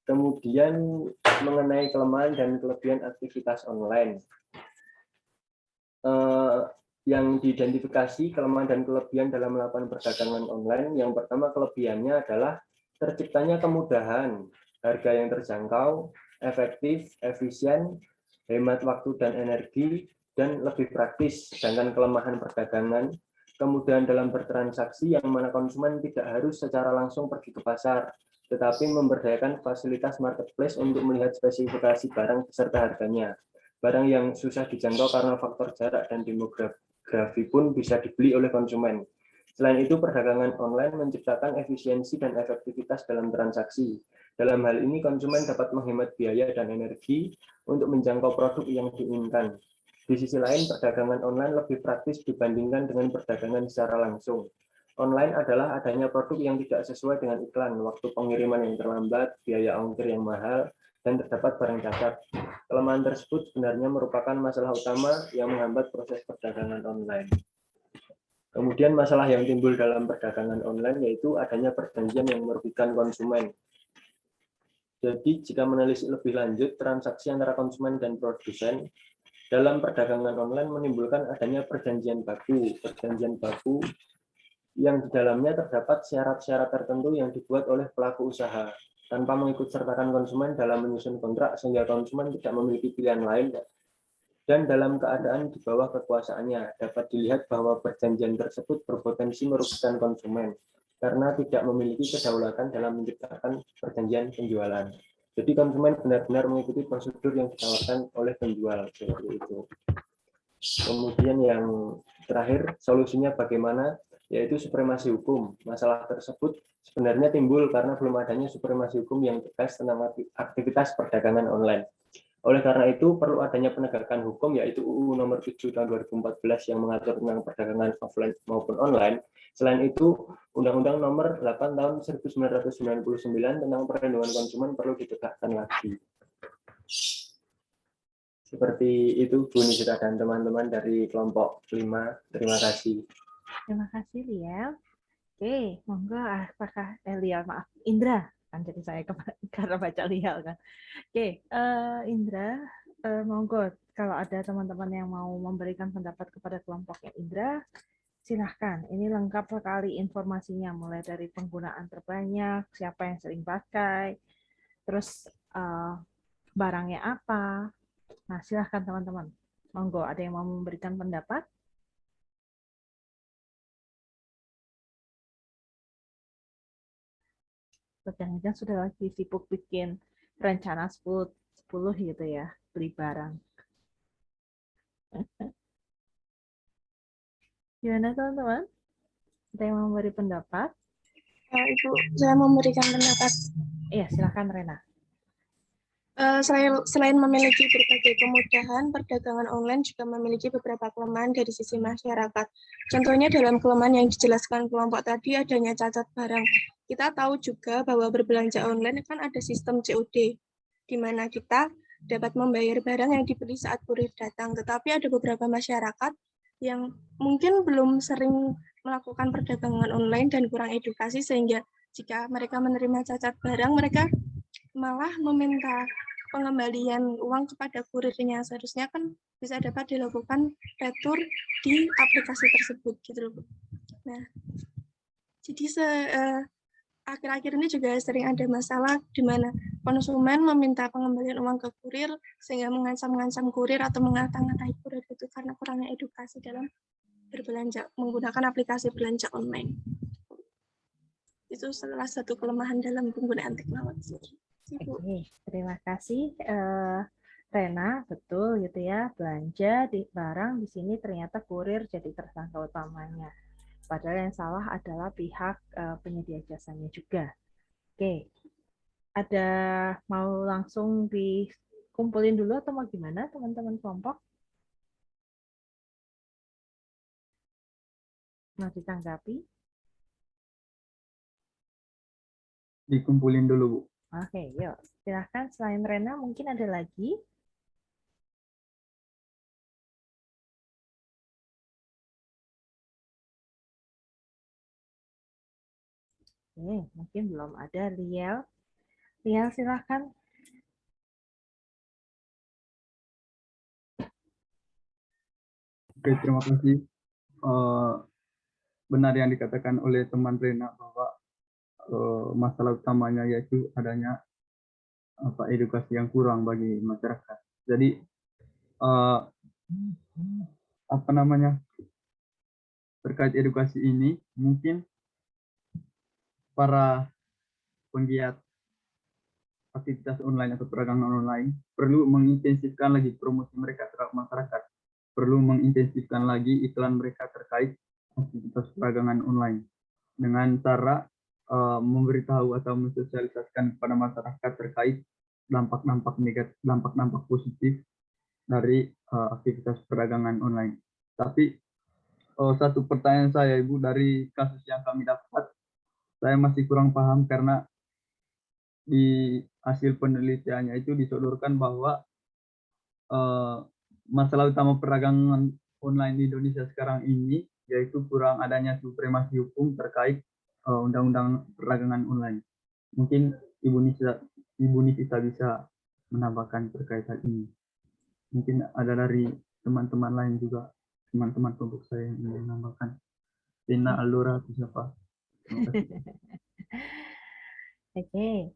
Kemudian mengenai kelemahan dan kelebihan aktivitas online. Yang diidentifikasi kelemahan dan kelebihan dalam melakukan perdagangan online, yang pertama kelebihannya adalah terciptanya kemudahan, harga yang terjangkau, efektif, efisien, hemat waktu dan energi, dan lebih praktis. Sedangkan kelemahan perdagangan, kemudahan dalam bertransaksi yang mana konsumen tidak harus secara langsung pergi ke pasar, tetapi memberdayakan fasilitas marketplace untuk melihat spesifikasi barang beserta harganya. Barang yang susah dijangkau karena faktor jarak dan demografi pun bisa dibeli oleh konsumen. Selain itu, perdagangan online menciptakan efisiensi dan efektivitas dalam transaksi. Dalam hal ini, konsumen dapat menghemat biaya dan energi untuk menjangkau produk yang diinginkan. Di sisi lain, perdagangan online lebih praktis dibandingkan dengan perdagangan secara langsung. Online adalah adanya produk yang tidak sesuai dengan iklan, waktu pengiriman yang terlambat, biaya ongkir yang mahal, dan terdapat barang cacat. Kelemahan tersebut sebenarnya merupakan masalah utama yang menghambat proses perdagangan online. Kemudian masalah yang timbul dalam perdagangan online yaitu adanya perjanjian yang merugikan konsumen. Jadi jika menelisik lebih lanjut, transaksi antara konsumen dan produsen dalam perdagangan online menimbulkan adanya perjanjian baku. Perjanjian baku yang di dalamnya terdapat syarat-syarat tertentu yang dibuat oleh pelaku usaha tanpa mengikut sertakan konsumen dalam menyusun kontrak, sehingga konsumen tidak memiliki pilihan lain dan dalam keadaan di bawah kekuasaannya. Dapat dilihat bahwa perjanjian tersebut berpotensi merugikan konsumen karena tidak memiliki kedaulatan dalam menciptakan perjanjian penjualan. Jadi konsumen benar-benar mengikuti prosedur yang ditawarkan oleh penjual seperti itu. Kemudian yang terakhir, solusinya bagaimana? Yaitu supremasi hukum. Masalah tersebut sebenarnya timbul karena belum adanya supremasi hukum yang tegas tentang aktivitas perdagangan online. Oleh karena itu, perlu adanya penegakan hukum, yaitu UU Nomor 7 Tahun 2014 yang mengatur tentang perdagangan offline maupun online. Selain itu, Undang-Undang Nomor 8 Tahun 1999 tentang perlindungan konsumen perlu ditegakkan lagi. Seperti itu, Bu Nizita dan teman-teman dari kelompok 5. Terima kasih. Terima kasih, Liel. Oke, monggo apakah Liel, maaf, Indra. Kan jadi saya karena baca Liel kan. Oke, Indra, monggo kalau ada teman-teman yang mau memberikan pendapat kepada kelompoknya Indra, silahkan. Ini lengkap sekali informasinya, mulai dari penggunaan terbanyak, siapa yang sering pakai, terus barangnya apa. Nah, silahkan teman-teman. Monggo, ada yang mau memberikan pendapat? Jangan-jangan sudah lagi sibuk bikin rencana 10 gitu ya, beli barang. Gimana teman-teman? Ada yang mau memberi pendapat? Ibu, saya memberikan pendapat. Iya, silakan Rena. Selain memiliki berbagai kemudahan, perdagangan online juga memiliki beberapa kelemahan dari sisi masyarakat. Contohnya dalam kelemahan yang dijelaskan kelompok tadi adanya cacat barang. Kita tahu juga bahwa berbelanja online kan ada sistem COD, di mana kita dapat membayar barang yang dibeli saat kurir datang. Tetapi ada beberapa masyarakat yang mungkin belum sering melakukan perdagangan online dan kurang edukasi, sehingga jika mereka menerima cacat barang, mereka malah meminta pengembalian uang kepada kurirnya. Seharusnya kan bisa dapat dilakukan retur di aplikasi tersebut gitu loh. Nah, jadi akhir-akhir ini juga sering ada masalah di mana konsumen meminta pengembalian uang ke kurir sehingga mengancam kurir atau mengata-ngatai kurir itu karena kurangnya edukasi dalam berbelanja menggunakan aplikasi belanja online. Itu salah satu kelemahan dalam penggunaan teknologi. Oke, terima kasih Rena, betul gitu ya, belanja di barang di sini ternyata kurir jadi tersangka utamanya. Padahal yang salah adalah pihak penyedia jasanya juga. Oke, ada mau langsung dikumpulin dulu atau mau gimana teman-teman kelompok? Mau ditanggapi? Dikumpulin dulu, Bu. Oke, yuk. Silahkan, selain Rena mungkin ada lagi? Mungkin belum ada. Liel, silahkan. Oke, terima kasih. Benar yang dikatakan oleh teman Rena bahwa masalah utamanya yaitu adanya edukasi yang kurang bagi masyarakat. Jadi terkait edukasi ini mungkin para penggiat aktivitas online atau perdagangan online perlu mengintensifkan lagi promosi mereka terhadap masyarakat, perlu mengintensifkan lagi iklan mereka terkait aktivitas perdagangan online dengan cara memberitahu atau mensosialisasikan kepada masyarakat terkait dampak-dampak negatif, dampak-dampak positif dari aktivitas perdagangan online. Tapi satu pertanyaan saya, Ibu, dari kasus yang kami dapat, saya masih kurang paham karena di hasil penelitiannya itu disodorkan bahwa masalah utama perdagangan online di Indonesia sekarang ini yaitu kurang adanya supremasi hukum terkait undang-undang perdagangan online. Mungkin Ibu Nisa bisa menambahkan terkait hal ini. Mungkin ada dari teman-teman lain juga, teman-teman kelompok saya yang ingin menambahkan. Tina, Alura, atau siapa? Oke,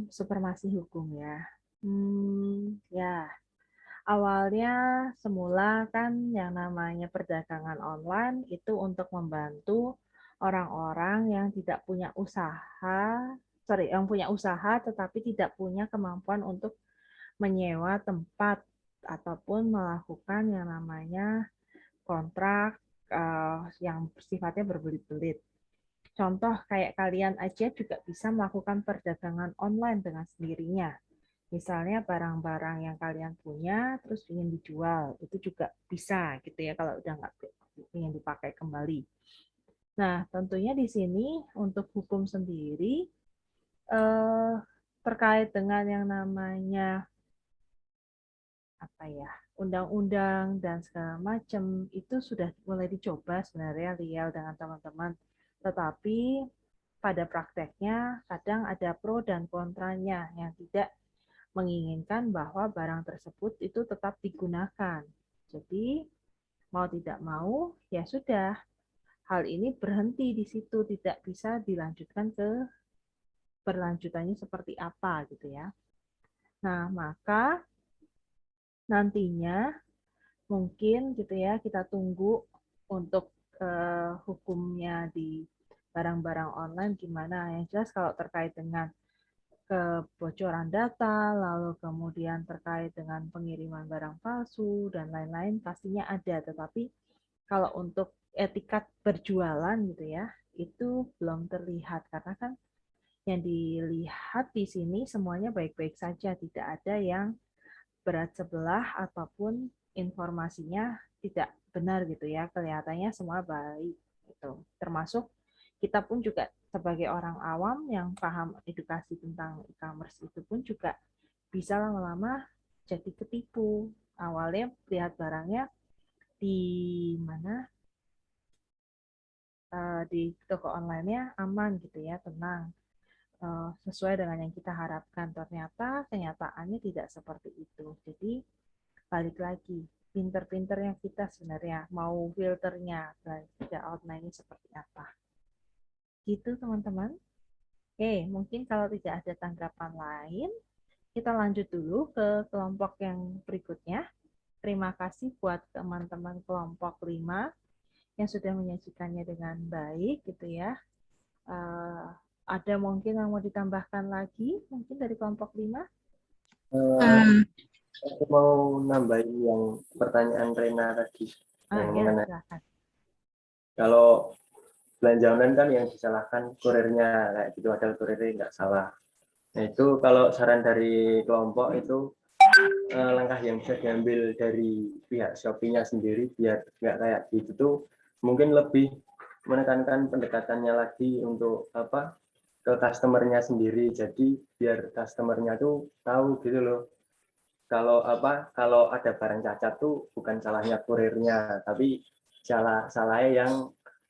supremasi hukum ya. Ya, awalnya semula kan yang namanya perdagangan online itu untuk membantu orang-orang yang tidak punya yang punya usaha tetapi tidak punya kemampuan untuk menyewa tempat ataupun melakukan yang namanya kontrak yang sifatnya berbelit-belit. Contoh kayak kalian aja juga bisa melakukan perdagangan online dengan sendirinya. Misalnya barang-barang yang kalian punya terus ingin dijual, itu juga bisa gitu ya kalau udah nggak ingin dipakai kembali. Nah, tentunya di sini untuk hukum sendiri terkait dengan yang namanya undang-undang dan segala macam itu sudah mulai dicoba sebenarnya Liel dengan teman-teman. Tetapi pada prakteknya kadang ada pro dan kontranya yang tidak menginginkan bahwa barang tersebut itu tetap digunakan. Jadi mau tidak mau ya sudah, hal ini berhenti di situ, tidak bisa dilanjutkan ke berlanjutannya seperti apa gitu ya. Nah, maka nantinya mungkin gitu ya kita tunggu untuk hukumnya barang-barang online gimana. Yang jelas kalau terkait dengan kebocoran data, lalu kemudian terkait dengan pengiriman barang palsu, dan lain-lain pastinya ada. Tetapi kalau untuk etikat berjualan gitu ya, itu belum terlihat. Karena kan yang dilihat di sini semuanya baik-baik saja, tidak ada yang berat sebelah ataupun informasinya tidak benar gitu ya, kelihatannya semua baik gitu. Termasuk kita pun juga sebagai orang awam yang paham edukasi tentang e-commerce itu pun juga bisa lama-lama jadi ketipu. Awalnya lihat barangnya di mana, di toko online-nya aman gitu ya, tenang, sesuai dengan yang kita harapkan. Ternyata kenyataannya tidak seperti itu. Jadi balik lagi, pinter-pinternya kita sebenarnya mau filternya belanja online ini seperti apa. Gitu teman-teman. Oke, mungkin kalau tidak ada tanggapan lain, kita lanjut dulu ke kelompok yang berikutnya. Terima kasih buat teman-teman kelompok 5 yang sudah menyajikannya dengan baik gitu ya. Ada mungkin yang mau ditambahkan lagi mungkin dari kelompok 5? Aku mau nambahin yang pertanyaan Rena tadi. Yang Ya, mengenai silakan. kalau belanja online kan yang disalahkan kurirnya, kayak gitu, ada kurirnya nggak salah. Nah itu kalau saran dari kelompok itu langkah yang bisa diambil dari pihak Shopee-nya sendiri biar nggak kayak gitu tuh, mungkin lebih menekankan pendekatannya lagi untuk apa, ke customer-nya sendiri. Jadi biar customer-nya tuh tahu gitu loh, kalau ada barang cacat tuh bukan salahnya kurirnya, tapi salahnya yang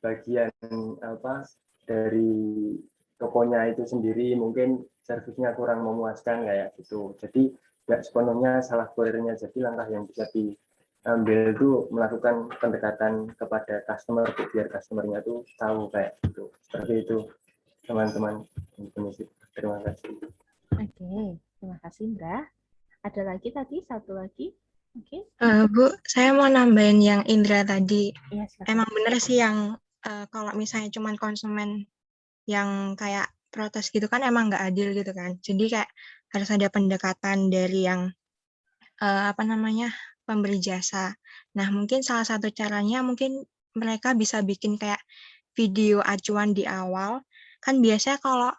bagian apa dari tokonya itu sendiri, mungkin servisnya kurang memuaskan kayak gitu. Jadi nggak sepenuhnya salah kurirnya. Jadi langkah yang bisa diambil itu melakukan pendekatan kepada customer biar customernya tuh tahu kayak gitu. Seperti itu teman-teman. Terima kasih. Oke, terima kasih Indra. Ada lagi tadi, satu lagi mungkin? Bu, saya mau nambahin yang Indra tadi. Ya, Emang bener sih yang kalau misalnya cuman konsumen yang kayak protes gitu kan emang nggak adil gitu kan. Jadi kayak harus ada pendekatan dari yang pemberi jasa. Nah, mungkin salah satu caranya mungkin mereka bisa bikin kayak video acuan di awal. Kan biasanya kalau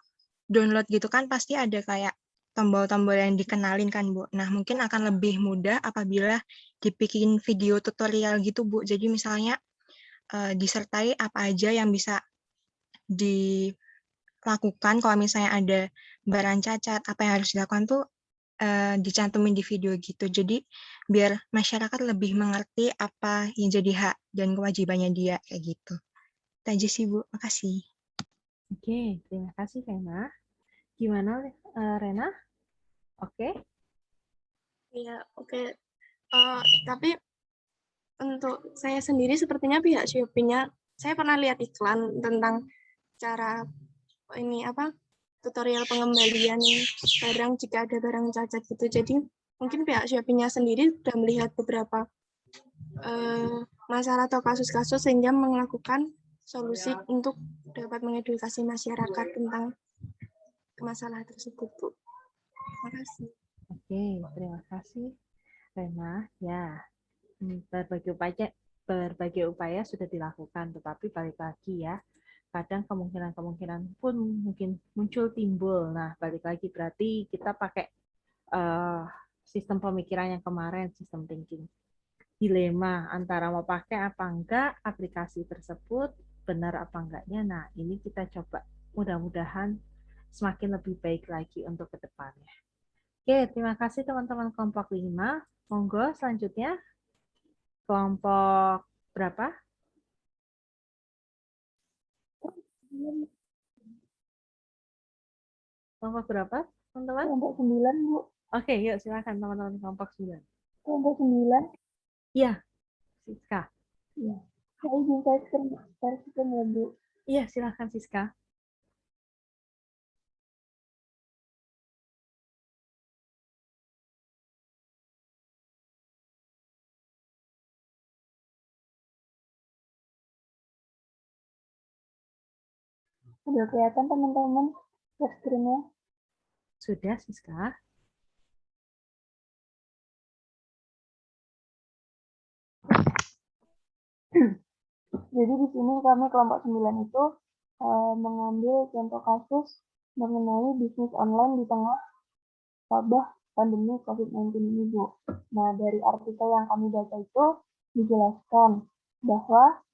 download gitu kan pasti ada kayak tombol-tombol yang dikenalin kan, Bu. Nah, mungkin akan lebih mudah apabila dibikin video tutorial gitu, Bu. Jadi misalnya disertai apa aja yang bisa dilakukan kalau misalnya ada barang cacat, apa yang harus dilakukan tuh dicantumin di video gitu. Jadi biar masyarakat lebih mengerti apa yang jadi hak dan kewajibannya dia kayak gitu. Itu aja sih, Bu. Makasih. Oke, terima kasih Rena. Gimana Rena? Oke? Iya, oke. Tapi untuk saya sendiri sepertinya pihak Shopee-nya, saya pernah lihat iklan tentang cara tutorial pengembalian barang jika ada barang cacat gitu. Jadi mungkin pihak Shopee-nya sendiri sudah melihat beberapa masalah atau kasus-kasus sehingga melakukan solusi untuk dapat mengedukasi masyarakat tentang masalah tersebut, Bu. Terima kasih. Oke, terima kasih Rena. Ya, berbagai upaya sudah dilakukan, tetapi balik lagi ya, kadang kemungkinan-kemungkinan pun mungkin muncul timbul. Nah, balik lagi berarti kita pakai sistem pemikiran yang kemarin, sistem thinking. Dilema antara mau pakai apa enggak aplikasi tersebut, benar apa enggaknya. Nah, ini kita coba mudah-mudahan semakin lebih baik lagi untuk ke depannya. Oke, terima kasih teman-teman kelompok 5. Monggo selanjutnya kelompok berapa? Kelompok berapa, teman-teman? Kelompok 9, Bu. Oke, yuk silakan teman-teman kelompok 9. Kelompok 9. Iya, Siska. Iya. Saya izin saya ya, Bu. Iya, silakan Siska. Udah kelihatan teman-teman share screen-nya? Sudah, Siska? Jadi di sini kami kelompok 9 itu mengambil contoh kasus mengenai bisnis online di tengah wabah pandemi COVID-19 ini, Bu. Nah, dari artikel yang kami baca itu dijelaskan bahwa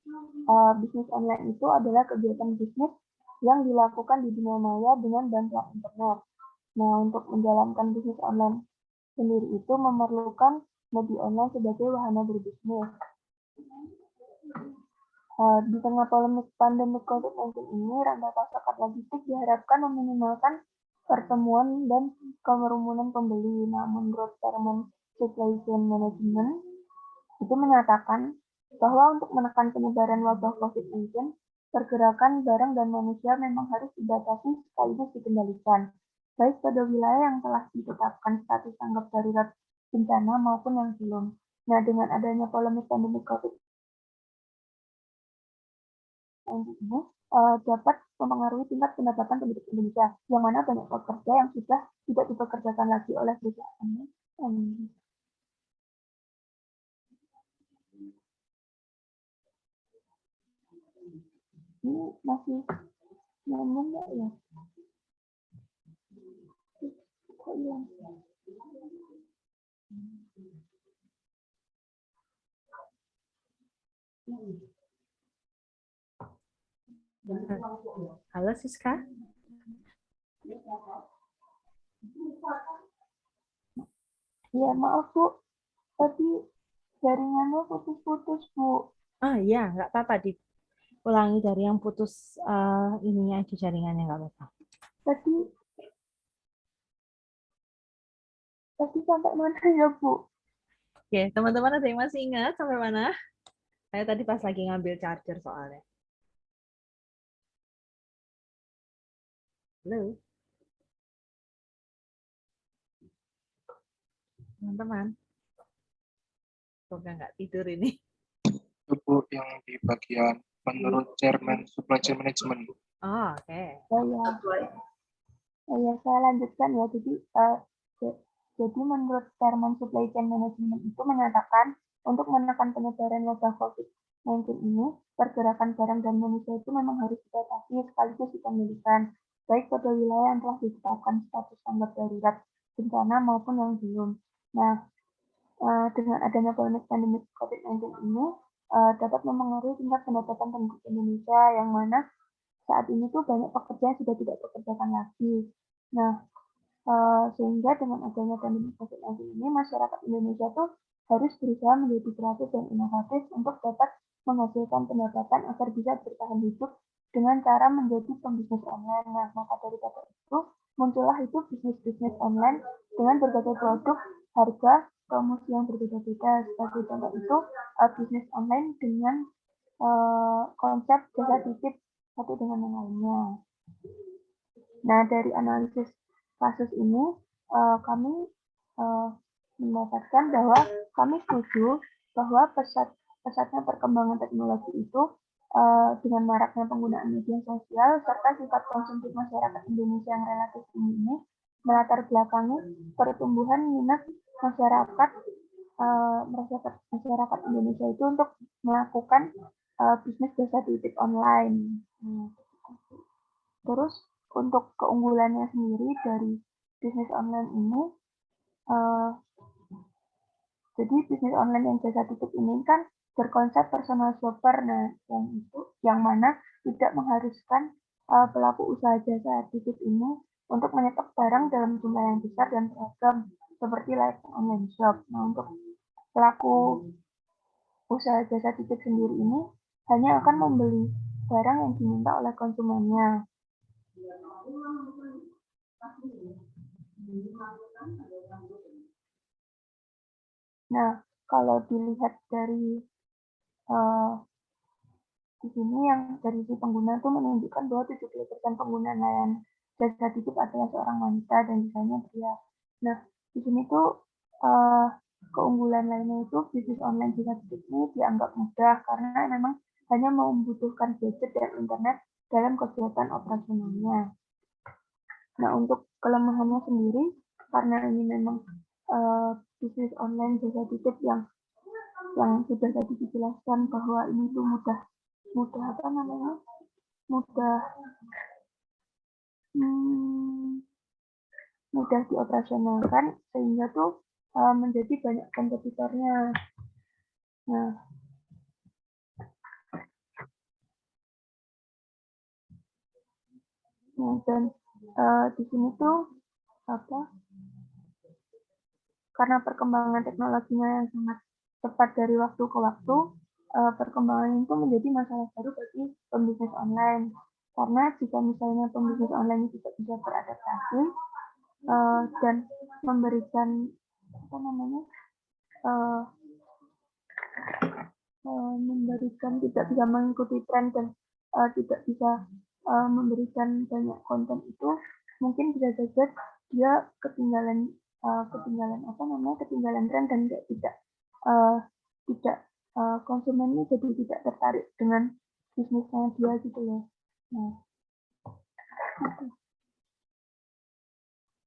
bisnis online itu adalah kegiatan bisnis yang dilakukan di dunia maya dengan bantuan internet. Nah, untuk menjalankan bisnis online sendiri itu memerlukan media online sebagai wahana berbisnis. Di tengah polemik pandemi COVID-19 ini, rantai pasar logistik diharapkan meminimalkan pertemuan dan kerumunan pembeli. Namun, menurut Chairman Supply Chain Management itu menyatakan bahwa untuk menekan penyebaran wabah COVID-19, pergerakan barang dan manusia memang harus dibatasi sekaligus dikendalikan, baik pada wilayah yang telah ditetapkan status tanggap darurat bencana maupun yang belum. Nah, dengan adanya polemik pandemi COVID-19 ini dapat mempengaruhi tingkat pendapatan penduduk Indonesia, yang mana banyak pekerja yang sudah tidak dipekerjakan lagi oleh perusahaan. Ini masih nyambung nggak ya? Kok hilang? Halo, Siska? Ya, maaf, Bu. Tadi jaringannya putus-putus, Bu. Oh iya, nggak apa-apa. Diulangi dari yang putus ininya aja jaringannya, nggak apa-apa. Tadi sampai mana ya, Bu? Oke, teman-teman ada yang masih ingat sampai mana? Saya tadi pas lagi ngambil charger soalnya. Halo? Teman-teman. Semoga nggak tidur ini. Itu Bu yang di bagian menurut Chairman Supply Chain Management. Oh, oke. Ya, saya lanjutkan ya. Jadi menurut Chairman Supply Chain Management itu menyatakan untuk menekan penyebaran wabah COVID-19 ini, pergerakan barang dan manusia itu memang harus dibatasi sekaligus dikendalikan, baik pada wilayah yang telah ditetapkan status tanggap darurat bencana maupun yang belum. Nah, dengan adanya polemik pandemi COVID-19 ini dapat mempengaruhi tingkat pendapatan penduduk Indonesia, yang mana saat ini tuh banyak pekerja yang sudah tidak bekerjakan lagi. Nah, sehingga dengan adanya pandemi COVID-19 ini, masyarakat Indonesia tuh harus berusaha menjadi kreatif dan inovatif untuk dapat menghasilkan pendapatan agar bisa bertahan hidup dengan cara menjadi pembisnis online. Nah, maka daripada itu muncullah itu bisnis-bisnis online dengan berbagai produk, harga, promosi yang berbeda-beda. Sebagai contoh itu bisnis online dengan konsep jasa titip satu dengan yang lainnya. Nah, dari analisis kasus ini kami mendapatkan bahwa kami setuju bahwa pesatnya perkembangan teknologi itu dengan maraknya penggunaan media sosial serta sifat konsumtif masyarakat Indonesia yang relatif tinggi ini melatar belakangi pertumbuhan minat masyarakat Indonesia itu untuk melakukan bisnis jasa titip online. Terus untuk keunggulannya sendiri dari bisnis online ini, jadi bisnis online yang jasa titip ini kan berkonsep personal shopper, nah yang mana tidak mengharuskan pelaku usaha jasa titip ini untuk menyetok barang dalam jumlah yang besar dan beragam seperti layaknya online shop. Nah, untuk pelaku usaha jasa titip sendiri ini hanya akan membeli barang yang diminta oleh konsumennya. Nah, kalau dilihat dari di sini yang dari si pengguna itu menunjukkan bahwa 70% pengguna layanan jasa titip adalah seorang wanita dan sisanya pria. Nah, di sini tuh keunggulan lainnya itu bisnis online jasa titip ini dianggap mudah karena memang hanya membutuhkan gadget dan internet dalam kegiatan operasionalnya. Nah, untuk kelemahannya sendiri, karena ini memang bisnis online jasa titip yang sudah tadi dijelaskan bahwa ini tuh mudah dioperasionalkan, sehingga tuh menjadi banyak kompetitornya. Nah, dan di sini tuh karena perkembangan teknologinya yang sangat cepat dari waktu ke waktu, perkembangan itu menjadi masalah baru bagi pembisnis online. Karena jika misalnya pembisnis online itu tidak bisa beradaptasi dan memberikan tidak bisa mengikuti tren dan tidak bisa memberikan banyak konten itu, mungkin bisa saja dia ketinggalan tren dan tidak konsumennya jadi tidak tertarik dengan bisnisnya dia gitu loh. Nah, gitu.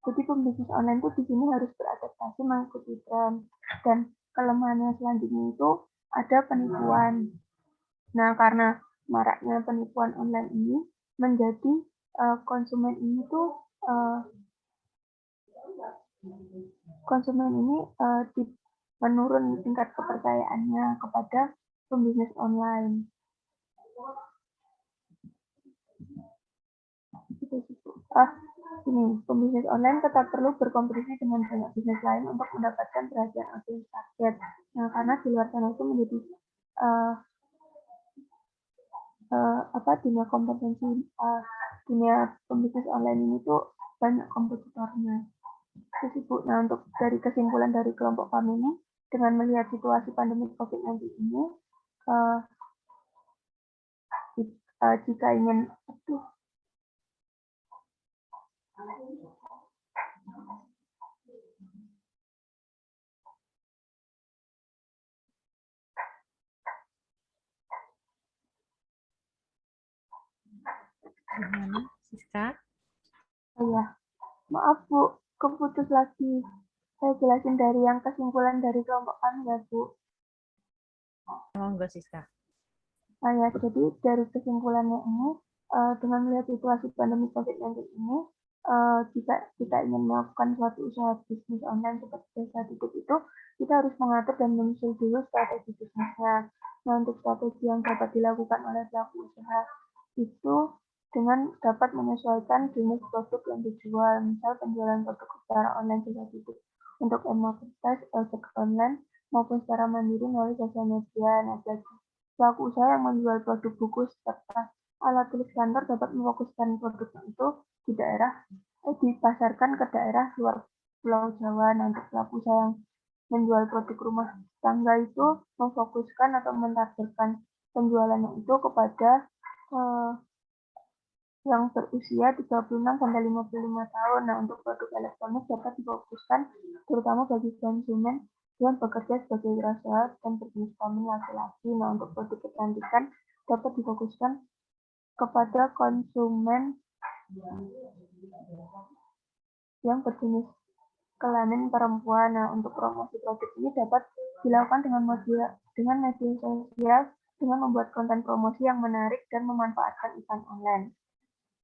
Jadi pembisnis online itu di sini harus beradaptasi mengikuti tren, dan kelemahannya selanjutnya itu ada penipuan. Nah, karena maraknya penipuan online ini menjadi konsumen ini menurun tingkat kepercayaannya kepada pembisnis online. Pembisnis online tetap perlu berkompetisi dengan banyak bisnis lain untuk mendapatkan perhatian audiens target. Nah, karena di luar sana itu menjadi dunia pembisnis online ini tuh banyak kompetitornya. Nah, untuk dari kesimpulan dari kelompok kami ini, dengan melihat situasi pandemi COVID-19 ini, jika ingin Gimana, Siska? ya, maaf Bu, keputus lagi. Saya jelasin dari yang kesimpulan dari kelompok kami ya Bu. Monggo, Siska. Nah ya, jadi dari kesimpulannya ini, dengan melihat situasi pandemi COVID-19 ini, jika kita ingin melakukan suatu usaha bisnis online seperti jasa titip itu, kita harus mengatur dan menyusun dulu strategi bisnisnya. Nah, untuk strategi yang dapat dilakukan oleh pelaku usaha itu dengan dapat menyesuaikan jenis produk yang dijual, misal penjualan produk secara online jasa titip untuk e-marketplace, ojek online, maupun secara mandiri melalui sosial media. Nah, jadi pelaku usaha yang menjual produk buku serta alat tulis kantor dapat memfokuskan produknya itu dipasarkan ke daerah luar Pulau Jawa. Nah, untuk pelaku usaha yang menjual produk rumah tangga itu memfokuskan atau mentargetkan penjualannya itu kepada yang berusia 36 sampai 55 tahun. Nah, untuk produk elektronik dapat difokuskan terutama bagi konsumen yang bekerja sebagai wirausaha dan berjenis kelamin laki-laki. Nah, untuk produk kecantikan dapat difokuskan kepada konsumen yang berjenis kelamin perempuan. Nah, untuk promosi produk ini dapat dilakukan dengan media sosial dengan membuat konten promosi yang menarik dan memanfaatkan iklan online.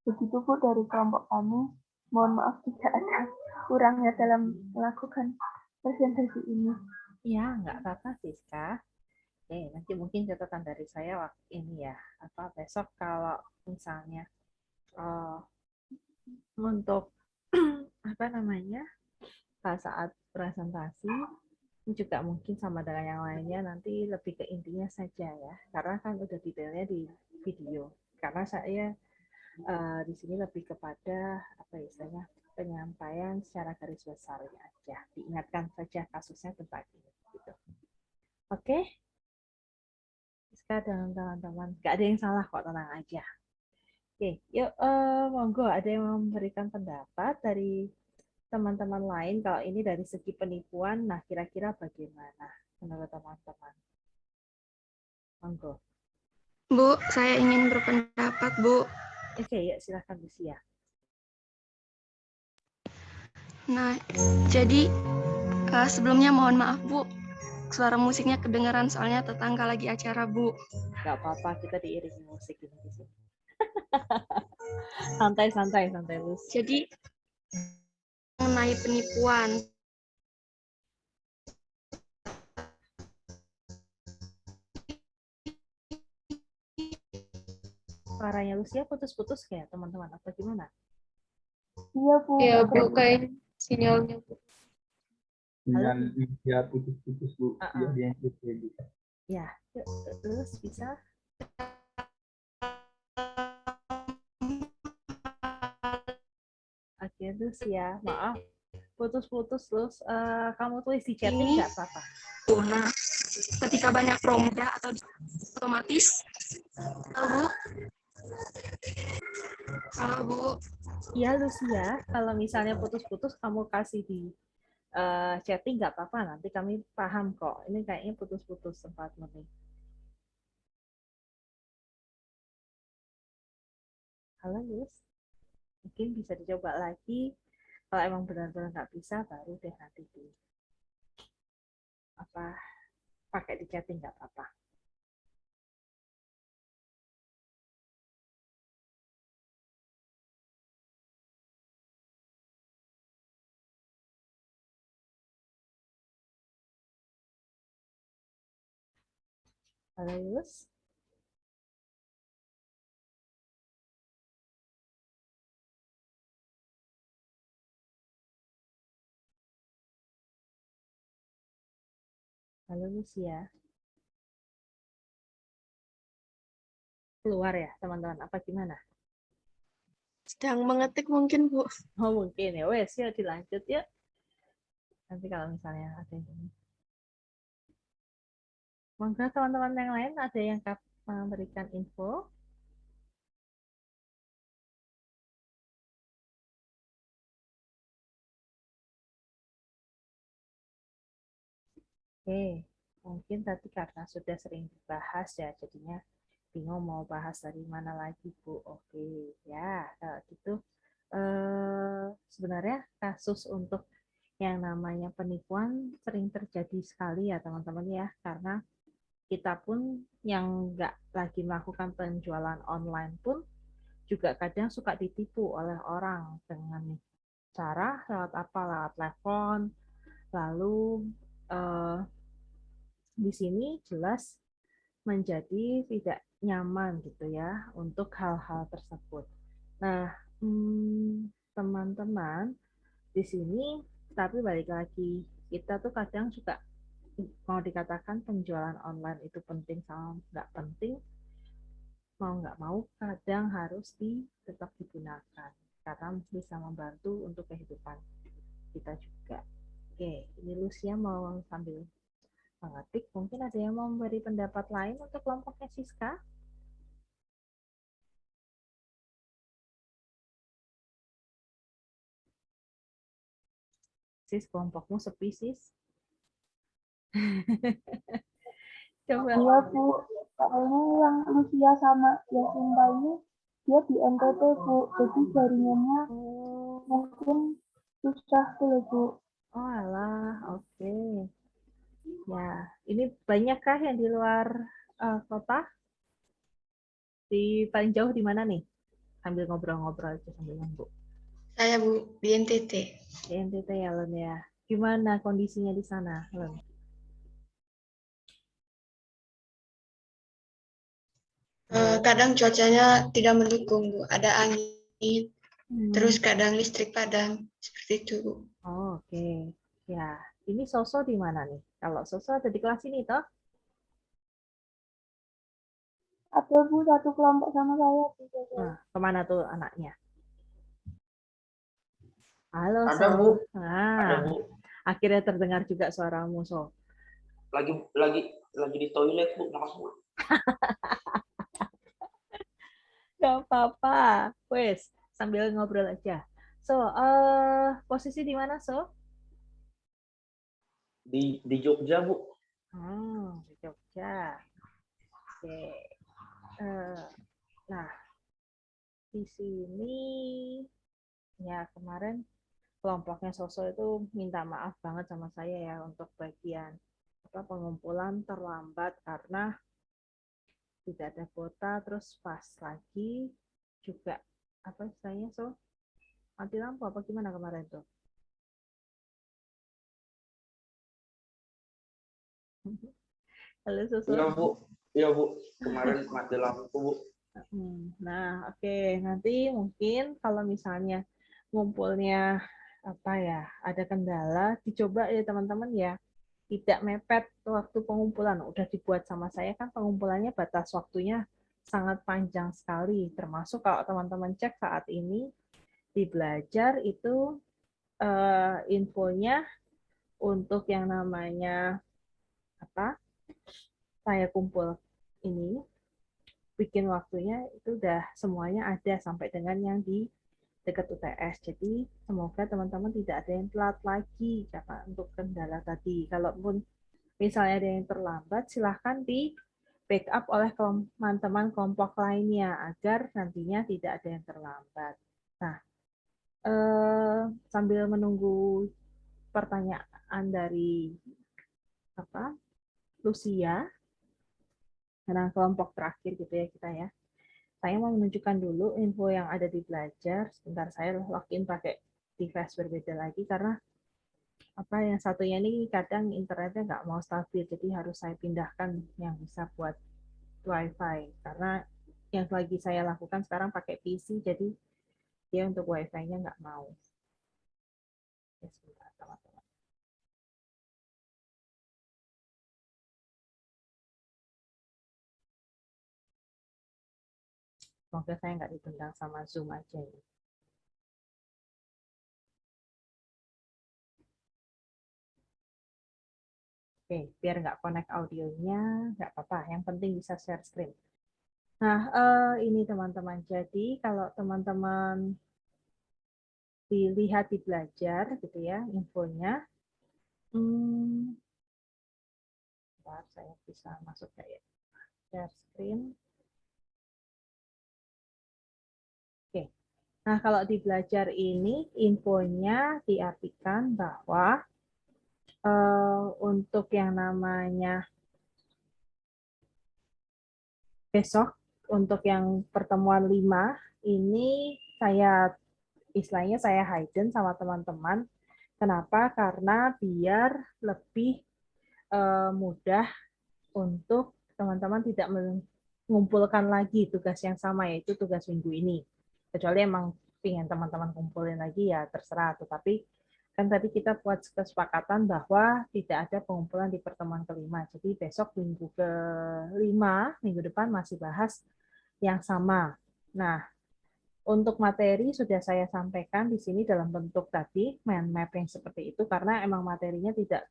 Begitu Bu dari kelompok kami. Mohon maaf jika ada kurangnya dalam melakukan presentasi ini. Ya, nggak apa-apa, Siska. Oke, nanti mungkin catatan dari saya waktu ini ya. Besok kalau misalnya untuk saat presentasi juga mungkin sama dengan yang lainnya, nanti lebih ke intinya saja ya. Karena kan udah detailnya di video. Karena saya di sini lebih kepada penyampaian secara garis besarnya aja. Diingatkan saja kasusnya tentang ini. Gitu. Oke? Dan teman-teman, nggak ada yang salah kok, tenang aja. Oke, yuk monggo ada yang memberikan pendapat dari teman-teman lain kalau ini dari segi penipuan, nah kira-kira bagaimana menurut teman-teman? Monggo. Bu, saya ingin berpendapat, Bu. Oke, ya silakan Lucia. Nah, jadi sebelumnya mohon maaf Bu, suara musiknya kedengaran soalnya tetangga lagi acara Bu. Gak apa-apa, kita diiringi musik ini di sini. Santai, Lus. Jadi mengenai penipuan. Suaranya Lucia putus-putus kayak teman-teman, apa gimana? Iya Bu. Iya Bu, kayak sinyalnya Bu. Sinyal dia putus-putus Bu. Dia yang Ya, yuk, Lus bisa. Oke, Lus ya, maaf. Putus-putus, Lus. Kamu tulis di chatting nggak apa-apa? Nah, ketika banyak promo atau otomatis, Halo Bu. Iya, Lucia. Kalau misalnya putus-putus, kamu kasih di chatting nggak apa-apa. Nanti kami paham kok. Ini kayaknya putus-putus sempat nih. Halo, Lus. Mungkin bisa dicoba lagi. Kalau emang benar-benar nggak bisa, baru deh nanti di pakai di chatting nggak apa-apa. Halo, Lus. Halo, Lucia. Keluar ya, teman-teman? Apa gimana? Sedang mengetik mungkin Bu. Oh, mungkin ya. Wes, ya dilanjut ya. Nanti kalau misalnya ada yang ini. Monggo teman-teman yang lain ada yang memberikan info. Oke, mungkin tadi karena sudah sering dibahas ya, jadinya bingung mau bahas dari mana lagi, Bu. Oke, ya, kalau gitu sebenarnya kasus untuk yang namanya penipuan sering terjadi sekali ya, teman-teman ya, karena kita pun yang nggak lagi melakukan penjualan online pun juga kadang suka ditipu oleh orang dengan cara lewat apa? Lewat telepon, lalu eh, di sini jelas menjadi tidak nyaman gitu ya untuk hal-hal tersebut. Nah, teman-teman di sini tapi balik lagi kita tuh kadang juga mau dikatakan penjualan online itu penting sama nggak penting, mau nggak mau kadang harus tetap digunakan karena bisa membantu untuk kehidupan kita juga. Oke, ini Lucia mau sambil mengetik, mungkin ada yang mau memberi pendapat lain untuk kelompoknya Siska? Sis, kelompokmu sepi, Sis. Coba. Iya Bu, soalnya yang Lucia sama Yasinta ini dia di NTT Bu, jadi jaringannya mungkin susah tuh Bu. Oh alah, oke. Ya, ini banyakkah yang di luar kota? Di paling jauh di mana nih? Sambil ngobrol-ngobrol aja sambil nunggu. Saya Bu, di NTT. Di NTT ya, Len ya. Gimana kondisinya di sana, Len? Kadang cuacanya tidak mendukung Bu, ada angin, terus kadang listrik padam, seperti itu Bu. Oh, oke. Ya, ini Soso di mana nih? Kalau Soso ada di kelas ini toh? Ada Bu, satu kelompok sama saya. Nah, kemana tuh anaknya? Halo, Ada So. Bu. Nah, Ada Bu. akhirnya terdengar juga suaramu, So. Lagi di toilet Bu, maaf Bu. Gak apa-apa. Wes, sambil ngobrol aja. So, posisi di mana, So? Di Jogja Bu. Di Jogja. Oke. Nah, di di sini ya kemarin kelompoknya sosok itu minta maaf banget sama saya ya untuk bagian pengumpulan terlambat karena tidak ada kuota, terus pas lagi juga apa istilahnya mati lampu apa gimana kemarin tuh. Halo Susu. Iya Bu, kemarin mati lampu Bu. Nah, oke. Nanti mungkin kalau misalnya ngumpulnya apa ya, ada kendala, dicoba ya teman-teman ya. Tidak mepet waktu pengumpulan. Udah dibuat sama saya kan pengumpulannya batas waktunya sangat panjang sekali. Termasuk kalau teman-teman cek saat ini di belajar itu infonya untuk yang namanya apa? Saya kumpul ini bikin waktunya itu udah semuanya ada sampai dengan yang di dekat UTS. Jadi semoga teman-teman tidak ada yang telat lagi karena untuk kendala tadi. Kalaupun misalnya ada yang terlambat, silahkan di backup oleh teman-teman kelompok lainnya agar nantinya tidak ada yang terlambat. Nah, sambil menunggu pertanyaan dari Lucia, karena kelompok terakhir gitu ya kita ya. Saya mau menunjukkan dulu info yang ada di belajar. Sebentar saya login pakai device berbeda lagi karena yang satunya ini kadang internetnya nggak mau stabil, jadi harus saya pindahkan yang bisa buat WiFi karena yang lagi saya lakukan sekarang pakai PC, jadi dia untuk WiFi-nya nggak mau. Ya, sebentar teman-teman. Semoga saya nggak ditendang sama Zoom aja ini. Oke, biar nggak connect audionya, nggak apa-apa. Yang penting bisa share screen. Nah, ini teman-teman. Jadi, kalau teman-teman dilihat di belajar, gitu ya, infonya. Bentar, saya bisa masuk kayak share screen. Oke. Nah, kalau di belajar ini, infonya diartikan bahwa untuk yang namanya besok, untuk yang pertemuan 5, ini istilahnya saya hidden sama teman-teman. Kenapa? Karena biar lebih mudah untuk teman-teman tidak mengumpulkan lagi tugas yang sama, yaitu tugas minggu ini. Kecuali emang ingin teman-teman kumpulin lagi ya terserah, tetapi kan tadi kita buat kesepakatan bahwa tidak ada pengumpulan di pertemuan kelima. Jadi besok minggu kelima, minggu depan masih bahas yang sama. Nah, untuk materi sudah saya sampaikan di sini dalam bentuk tadi, mind mapping seperti itu, karena emang materinya tidak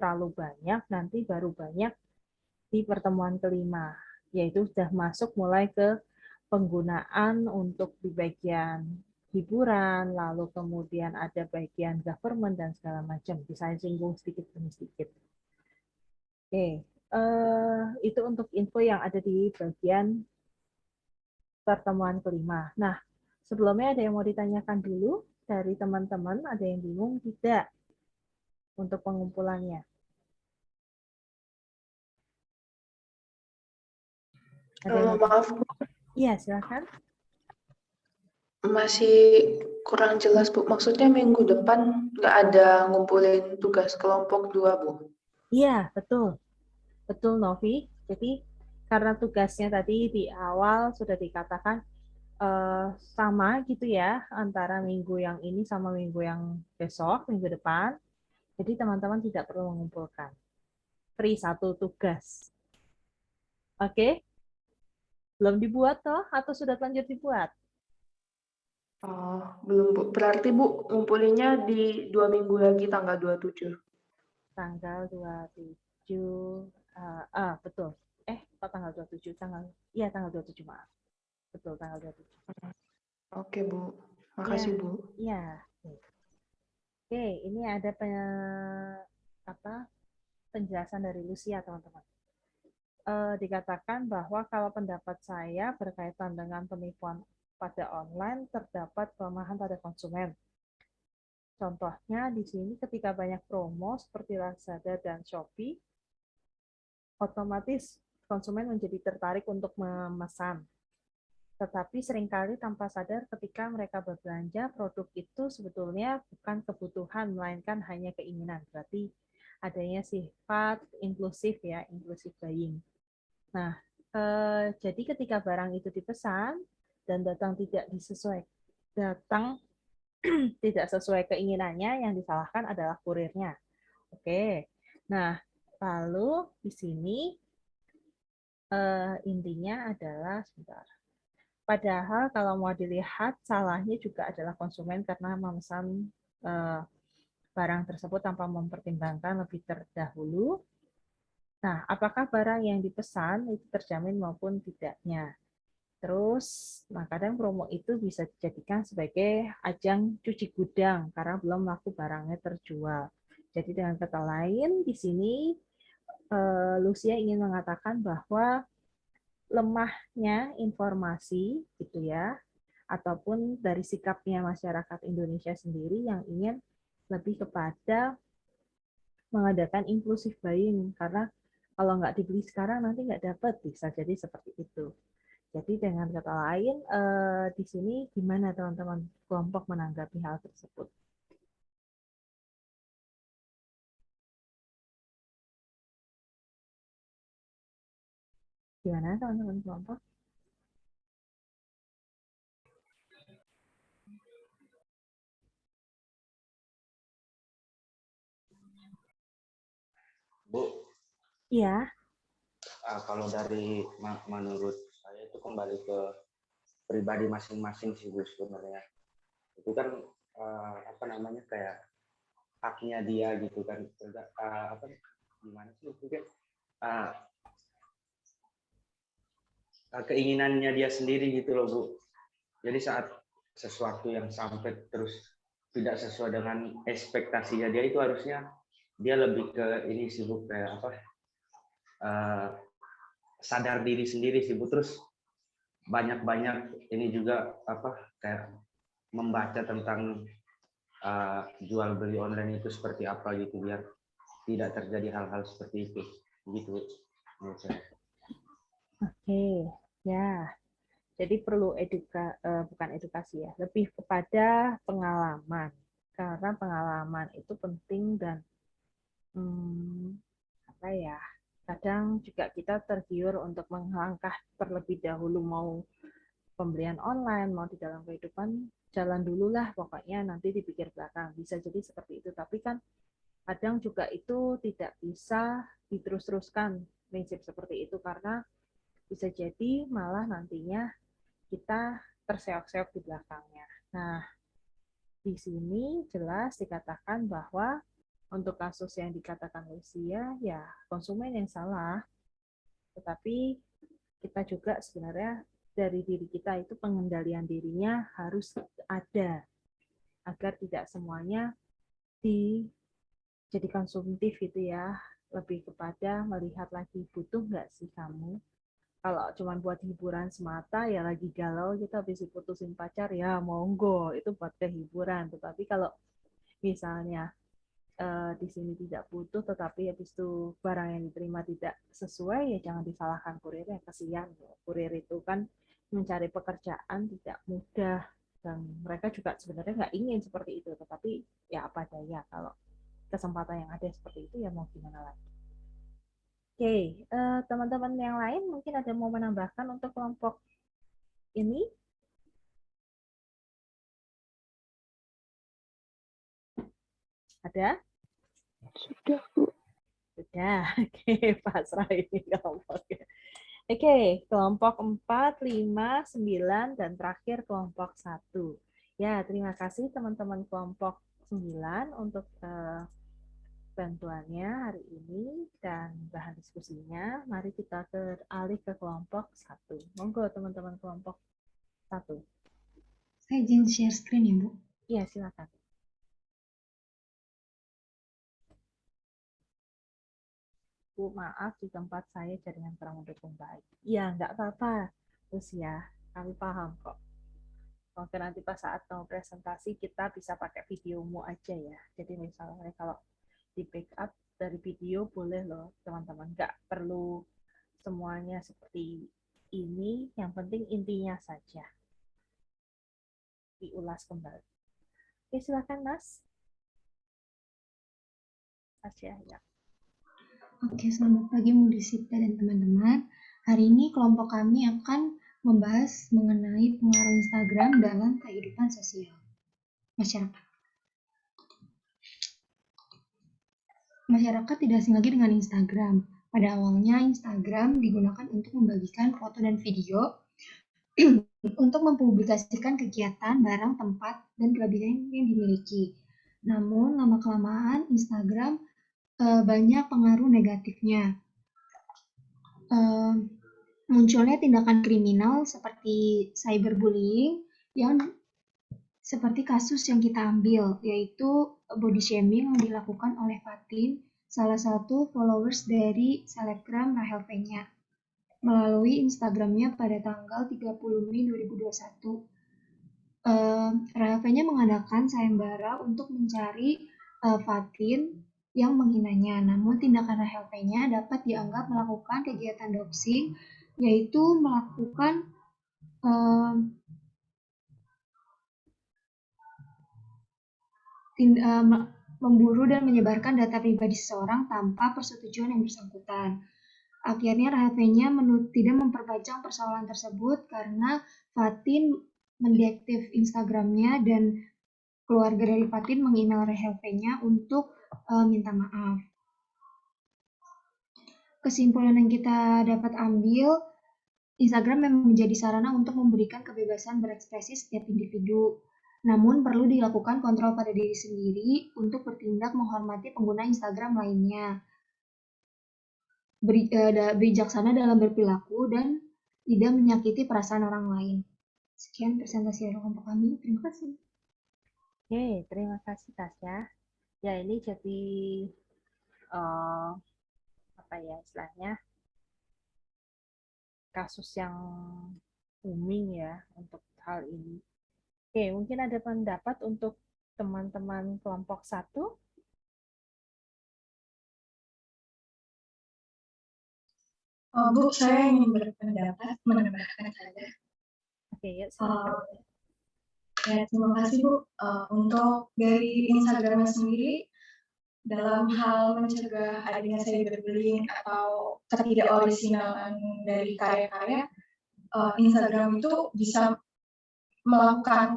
terlalu banyak, nanti baru banyak di pertemuan kelima, yaitu sudah masuk mulai ke penggunaan untuk di bagian hiburan, lalu kemudian ada bagian government dan segala macam. Bisa singgung sedikit demi sedikit. Oke, itu untuk info yang ada di bagian pertemuan kelima. Nah, sebelumnya ada yang mau ditanyakan dulu dari teman-teman? Ada yang bingung tidak untuk pengumpulannya? Maaf, Bu. Iya, silakan. Masih kurang jelas, Bu. Maksudnya minggu depan nggak ada ngumpulin tugas kelompok 2, Bu? Iya, betul. Betul, Novi. Jadi, karena tugasnya tadi di awal sudah dikatakan sama gitu ya, antara minggu yang ini sama minggu yang besok, minggu depan. Jadi, teman-teman tidak perlu mengumpulkan. Free satu tugas. Oke? Belum dibuat toh? Atau sudah lanjut dibuat? Oh, belum, Bu. Berarti, Bu, ngumpulinnya di 2 minggu lagi, tanggal 27. Tanggal 27. Betul. Kok tanggal 27? Iya, tanggal 27, maaf. Betul, tanggal 27. Oke, Bu. Makasih, Bu. Iya. Oke, ini ada penjelasan dari Lucia, teman-teman. Dikatakan bahwa kalau pendapat saya berkaitan dengan penipuan pada online terdapat kelemahan pada konsumen. Contohnya di sini ketika banyak promo seperti Lazada dan Shopee, otomatis konsumen menjadi tertarik untuk memesan. Tetapi seringkali tanpa sadar ketika mereka berbelanja, produk itu sebetulnya bukan kebutuhan, melainkan hanya keinginan. Berarti adanya sifat inklusif ya, inclusive buying. Nah, jadi ketika barang itu dipesan dan datang tidak sesuai keinginannya, yang disalahkan adalah kurirnya. Oke. Nah, lalu di sini intinya adalah sebentar. Padahal kalau mau dilihat salahnya juga adalah konsumen karena memesan barang tersebut tanpa mempertimbangkan lebih terdahulu. Nah, apakah barang yang dipesan itu terjamin maupun tidaknya? Terus, nah kadang promo itu bisa dijadikan sebagai ajang cuci gudang karena belum laku barangnya terjual. Jadi dengan kata lain, di sini Lucia ingin mengatakan bahwa lemahnya informasi gitu ya, ataupun dari sikapnya masyarakat Indonesia sendiri yang ingin lebih kepada mengadakan inclusive buying, karena kalau nggak dibeli sekarang nanti nggak dapat, bisa jadi seperti itu. Jadi dengan kata lain, di sini gimana teman-teman kelompok menanggapi hal tersebut? Gimana teman-teman kelompok? Bu, Iya. kalau dari menurut saya itu kembali ke pribadi masing-masing sih Bu sebenarnya. Itu kan apa namanya kayak haknya dia gitu kan. Apa gimana sih itu kan? Keinginannya dia sendiri gitu loh Bu. Jadi saat sesuatu yang sampai terus tidak sesuai dengan ekspektasinya dia, itu harusnya dia lebih ke ini sih Bu, kayak apa, sadar diri sendiri sih Bu. Terus banyak-banyak ini juga apa, kayak membaca tentang jual beli online itu seperti apa gitu, biar tidak terjadi hal-hal seperti itu gitu menurut saya. Oke, ya. Jadi perlu bukan edukasi ya, lebih kepada pengalaman. Karena pengalaman itu penting dan apa ya? Kadang juga kita tergiur untuk melangkah terlebih dahulu, mau pembelian online, mau di dalam kehidupan, jalan dulu lah pokoknya, nanti dipikir belakang. Bisa jadi seperti itu, tapi kan kadang juga itu tidak bisa diterus-teruskan prinsip seperti itu, karena bisa jadi malah nantinya kita terseok-seok di belakangnya. Nah, di sini jelas dikatakan bahwa untuk kasus yang dikatakan Lucia, ya konsumen yang salah, tetapi kita juga sebenarnya dari diri kita itu pengendalian dirinya harus ada, agar tidak semuanya jadi konsumtif gitu ya, lebih kepada melihat lagi butuh nggak sih kamu. Kalau cuma buat hiburan semata, ya lagi galau kita habis diputusin pacar, ya monggo, itu buat kehiburan. Tetapi kalau misalnya di sini tidak butuh, tetapi habis itu barang yang diterima tidak sesuai, ya jangan disalahkan kurirnya, kasihan. Kurir itu kan mencari pekerjaan tidak mudah, dan mereka juga sebenarnya nggak ingin seperti itu, tetapi ya apa daya, kalau kesempatan yang ada seperti itu, ya mau gimana lagi. Oke, teman-teman yang lain mungkin ada mau menambahkan untuk kelompok ini? Ada? Sudah, Bu. Sudah. Oke, pasrah ini kelompoknya. Oke, kelompok 4, 5, 9, dan terakhir kelompok 1. Ya, terima kasih teman-teman kelompok 9 untuk bantuannya hari ini dan bahan diskusinya. Mari kita beralih ke kelompok 1. Monggo teman-teman kelompok 1. Saya izin share screen ya, Bu. Iya, silakan. Bu, maaf di tempat saya jaringan kurang mendukung baik. Iya, nggak apa-apa. Terus ya, kami paham kok. Oke, nanti pas saat mau presentasi kita bisa pakai videomu aja ya. Jadi misalnya kalau di backup dari video boleh loh teman-teman. Nggak perlu semuanya seperti ini, yang penting intinya saja. Diulas kembali. Oke, silakan Mas. Asia ya. Oke, selamat pagi Mudisita dan teman-teman. Hari ini kelompok kami akan membahas mengenai pengaruh Instagram dalam kehidupan sosial masyarakat. Masyarakat tidak asing lagi dengan Instagram. Pada awalnya, Instagram digunakan untuk membagikan foto dan video, untuk mempublikasikan kegiatan, barang, tempat, dan kelebihan yang dimiliki. Namun, lama-kelamaan Instagram banyak pengaruh negatifnya. Munculnya tindakan kriminal seperti cyberbullying yang seperti kasus yang kita ambil, yaitu body shaming yang dilakukan oleh Fatin, salah satu followers dari selebgram Rahel Fenya, melalui Instagramnya pada tanggal 30 Mei 2021. Rahel Fenya mengadakan sayembara untuk mencari Fatin yang menghinanya. Namun tindakan Rahel Fenya dapat dianggap melakukan kegiatan doxing, yaitu melakukan memburu dan menyebarkan data pribadi seseorang tanpa persetujuan yang bersangkutan. Akhirnya Rahel Fenya tidak memperpanjang persoalan tersebut karena Fatin mendeaktif Instagramnya dan keluarga dari Fatin mengemail Rahel Fenya untuk minta maaf. Kesimpulan yang kita dapat ambil, Instagram memang menjadi sarana untuk memberikan kebebasan berekspresi setiap individu. Namun perlu dilakukan kontrol pada diri sendiri untuk bertindak menghormati pengguna Instagram lainnya. Bijaksana dalam berperilaku dan tidak menyakiti perasaan orang lain. Sekian presentasi dari kelompok kami. Terima kasih. Oke, terima kasih Tasya. Ya, ini jadi apa ya istilahnya kasus yang booming ya untuk hal ini. Oke, mungkin ada pendapat untuk teman-teman kelompok 1? Bu, saya ingin berpendapat, menambahkan saja. Oke, ya, silakan. Ya, terima kasih Bu. Untuk dari Instagramnya sendiri, dalam hal mencegah adanya cyberbullying atau ketidakorisinal dari karya-karya, Instagram itu bisa melakukan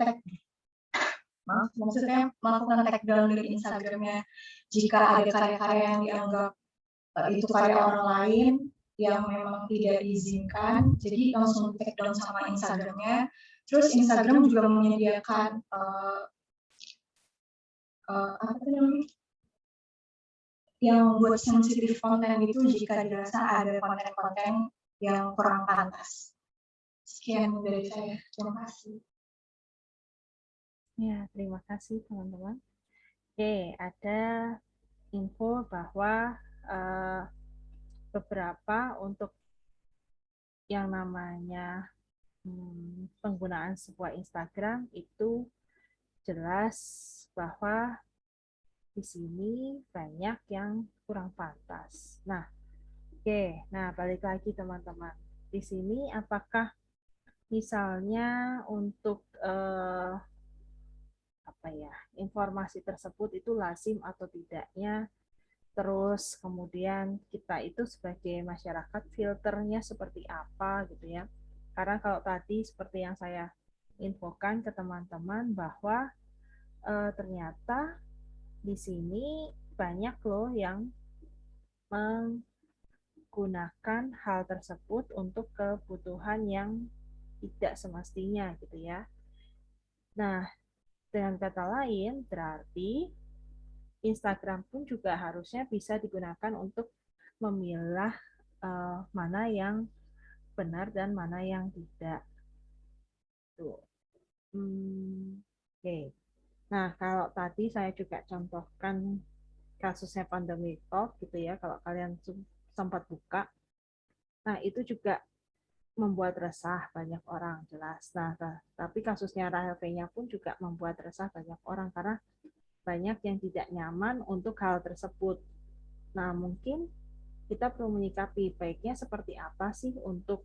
maksudnya melakukan take down dari Instagramnya jika ada karya-karya yang dianggap itu karya orang lain yang memang tidak diizinkan, jadi langsung take down sama Instagramnya. Terus Instagram juga menyediakan apa namanya, yang buat sensitif konten itu jika dirasa ada konten-konten yang kurang pantas. Sekian dari saya. Terima kasih. Ya, terima kasih teman-teman. Oke, ada info bahwa beberapa untuk yang namanya penggunaan sebuah Instagram itu jelas bahwa di sini banyak yang kurang pantas. Nah, oke, nah balik lagi teman-teman. Di sini apakah misalnya untuk apa ya informasi tersebut itu lazim atau tidaknya, terus kemudian kita itu sebagai masyarakat filternya seperti apa gitu ya. Karena kalau tadi seperti yang saya infokan ke teman-teman bahwa ternyata di sini banyak loh yang menggunakan hal tersebut untuk kebutuhan yang tidak semestinya gitu ya. Nah, dengan kata lain berarti Instagram pun juga harusnya bisa digunakan untuk memilah mana yang benar dan mana yang tidak. Tuh. Oke. Nah, kalau tadi saya juga contohkan kasusnya Pandemic Talk gitu ya, kalau kalian sempat buka. Nah, itu juga membuat resah banyak orang jelas. Nah, tapi kasusnya Rahel V-nya pun juga membuat resah banyak orang karena banyak yang tidak nyaman untuk hal tersebut. Nah, mungkin kita perlu menyikapi baiknya seperti apa sih untuk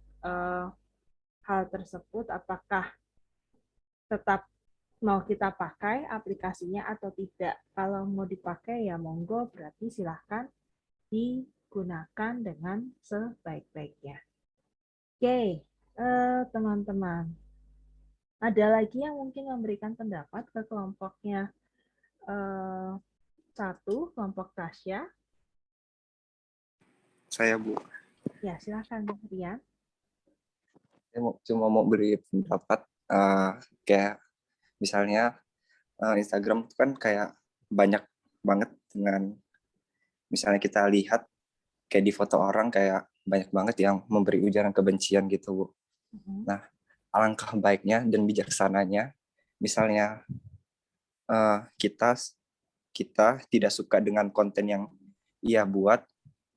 hal tersebut, apakah tetap mau kita pakai aplikasinya atau tidak. Kalau mau dipakai ya monggo, berarti silahkan digunakan dengan sebaik-baiknya. Oke, teman-teman. Ada lagi yang mungkin memberikan pendapat ke kelompoknya satu, kelompok Tasya. Saya, Bu. Ya, silakan, Rian. Saya cuma mau beri pendapat, kayak misalnya Instagram itu kan kayak banyak banget dengan, misalnya kita lihat kayak di foto orang kayak banyak banget yang memberi ujaran kebencian gitu, Bu. Nah, alangkah baiknya dan bijaksananya, misalnya kita tidak suka dengan konten yang ia buat,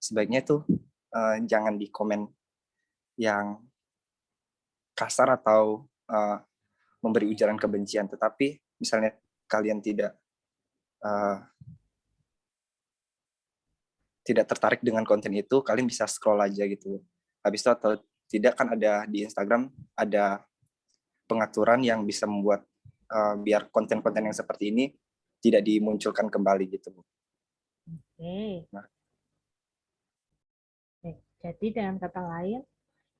sebaiknya tuh jangan di komen yang kasar atau memberi ujaran kebencian, tetapi misalnya kalian tidak tertarik dengan konten itu, kalian bisa scroll aja gitu. Habis itu atau tidak kan ada di Instagram ada pengaturan yang bisa membuat biar konten-konten yang seperti ini tidak dimunculkan kembali gitu. Oke. Nah. Jadi dengan kata lain,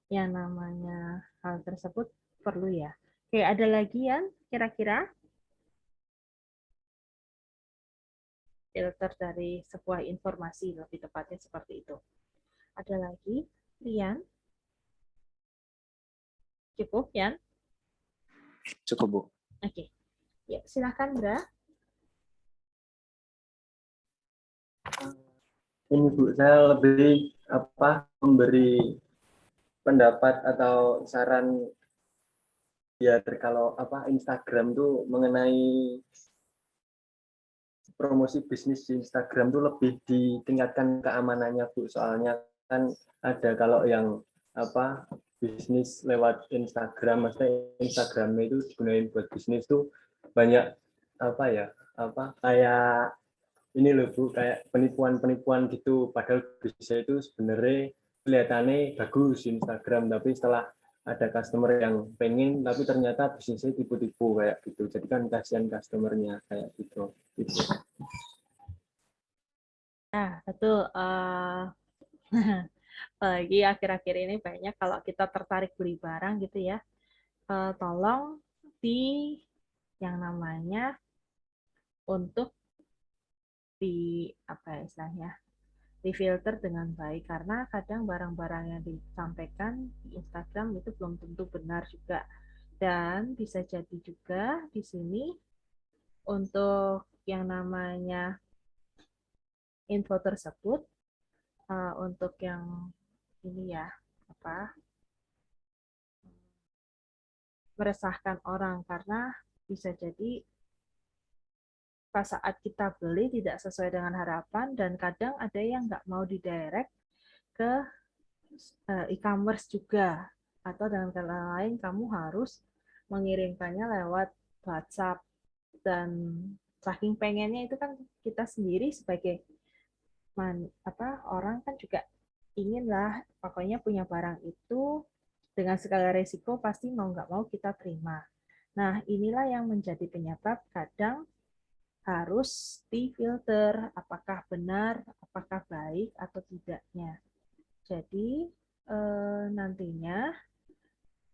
yang namanya hal tersebut perlu ya. Oke, ada lagi yang kira-kira filter dari sebuah informasi, lebih tepatnya seperti itu. Ada lagi, Rian? Cukup, Yan? Cukup, Bu. Oke. Ya, silakan, Bra. Ini, Bu, saya lebih memberi pendapat atau saran biar kalau Instagram tuh mengenai promosi bisnis di Instagram tuh lebih ditingkatkan keamanannya, Bu. Soalnya kan ada kalau yang bisnis lewat Instagram, maksudnya Instagramnya itu digunakan buat bisnis tuh banyak kayak ini loh, Bu, kayak penipuan gitu. Padahal bisa itu sebenarnya kelihatannya bagus di Instagram, tapi setelah ada customer yang pengen tapi ternyata bisnisnya tipu-tipu kayak gitu. Jadi kan kasihan customernya kayak gitu. Nah, betul. Apalagi akhir-akhir ini banyak kalau kita tertarik beli barang gitu ya, tolong yang namanya untuk istilahnya difilter dengan baik, karena kadang barang-barang yang disampaikan di Instagram itu belum tentu benar juga, dan bisa jadi juga di sini untuk yang namanya info tersebut untuk yang ini ya meresahkan orang, karena bisa jadi pas saat kita beli tidak sesuai dengan harapan, dan kadang ada yang nggak mau didirect ke e-commerce juga, atau dengan kata lain kamu harus mengirimkannya lewat WhatsApp, dan saking pengennya itu kan kita sendiri sebagai orang kan juga inginlah pokoknya punya barang itu dengan segala resiko pasti mau nggak mau kita terima. Nah, inilah yang menjadi penyebab kadang harus difilter apakah benar, apakah baik atau tidaknya. Jadi nantinya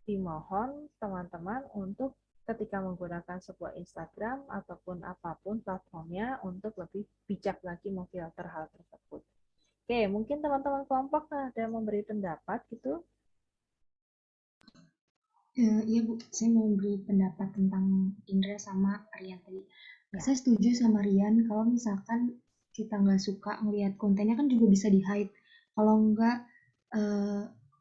dimohon teman-teman untuk ketika menggunakan sebuah Instagram ataupun apapun platformnya untuk lebih bijak lagi memfilter hal tersebut. Oke, mungkin teman-teman kelompok ada memberi pendapat gitu. Iya, Bu, saya mau beri pendapat tentang Indra sama Rian tadi. Saya setuju sama Rian, kalau misalkan kita nggak suka ngelihat kontennya kan juga bisa di-hide. Kalau nggak,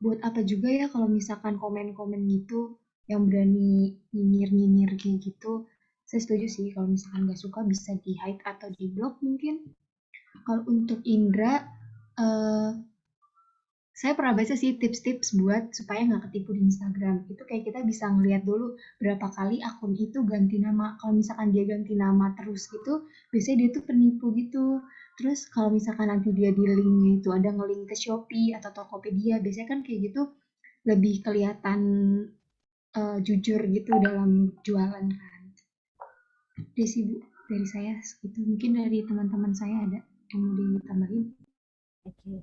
buat apa juga ya kalau misalkan komen-komen gitu yang berani nyinyir-nyinyir kayak gitu. Saya setuju sih kalau misalkan nggak suka bisa di-hide atau di-block mungkin. Kalau untuk Indra, saya pernah baca sih tips-tips buat supaya nggak ketipu di Instagram. Itu kayak kita bisa ngeliat dulu berapa kali akun itu ganti nama. Kalau misalkan dia ganti nama terus gitu, biasanya dia tuh penipu gitu. Terus kalau misalkan nanti dia di linknya itu ada nge-link ke Shopee atau Tokopedia, biasanya kan kayak gitu lebih kelihatan jujur gitu dalam jualan kan. Jadi sih Bu, dari saya segitu. Mungkin dari teman-teman saya ada yang mau ditambahin. Oke,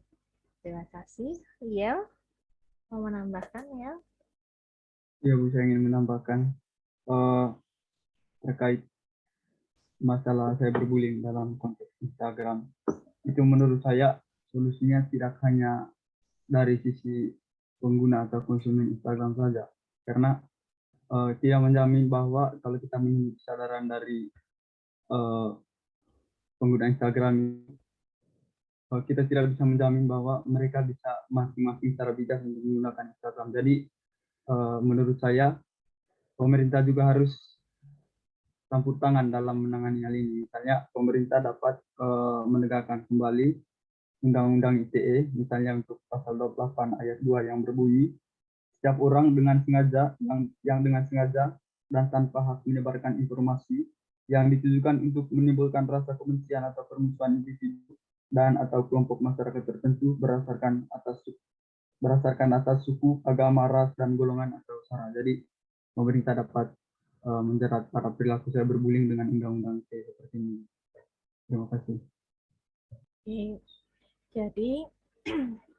terima kasih. Yel, mau menambahkan ya? Ya Bu, saya ingin menambahkan terkait masalah cyberbullying dalam konteks Instagram. Itu menurut saya solusinya tidak hanya dari sisi pengguna atau konsumen Instagram saja, karena tidak menjamin bahwa kalau kita menginginkan kesadaran dari pengguna Instagram, kita tidak bisa menjamin bahwa mereka bisa masing-masing secara bijak untuk menggunakan Instagram. Jadi menurut saya pemerintah juga harus campur tangan dalam menangani hal ini. Misalnya pemerintah dapat menegakkan kembali Undang-Undang ITE, misalnya untuk pasal 28 ayat 2 yang berbunyi, setiap orang dengan sengaja yang dengan sengaja dan tanpa hak menyebarkan informasi yang ditujukan untuk menimbulkan rasa kebencian atau permusuhan individu dan atau kelompok masyarakat tertentu berdasarkan atas suku, agama, ras, dan golongan atau sara. Jadi pemerintah dapat menjerat para perilaku cyberbullying dengan undang-undang ITE seperti ini. Terima kasih. Jadi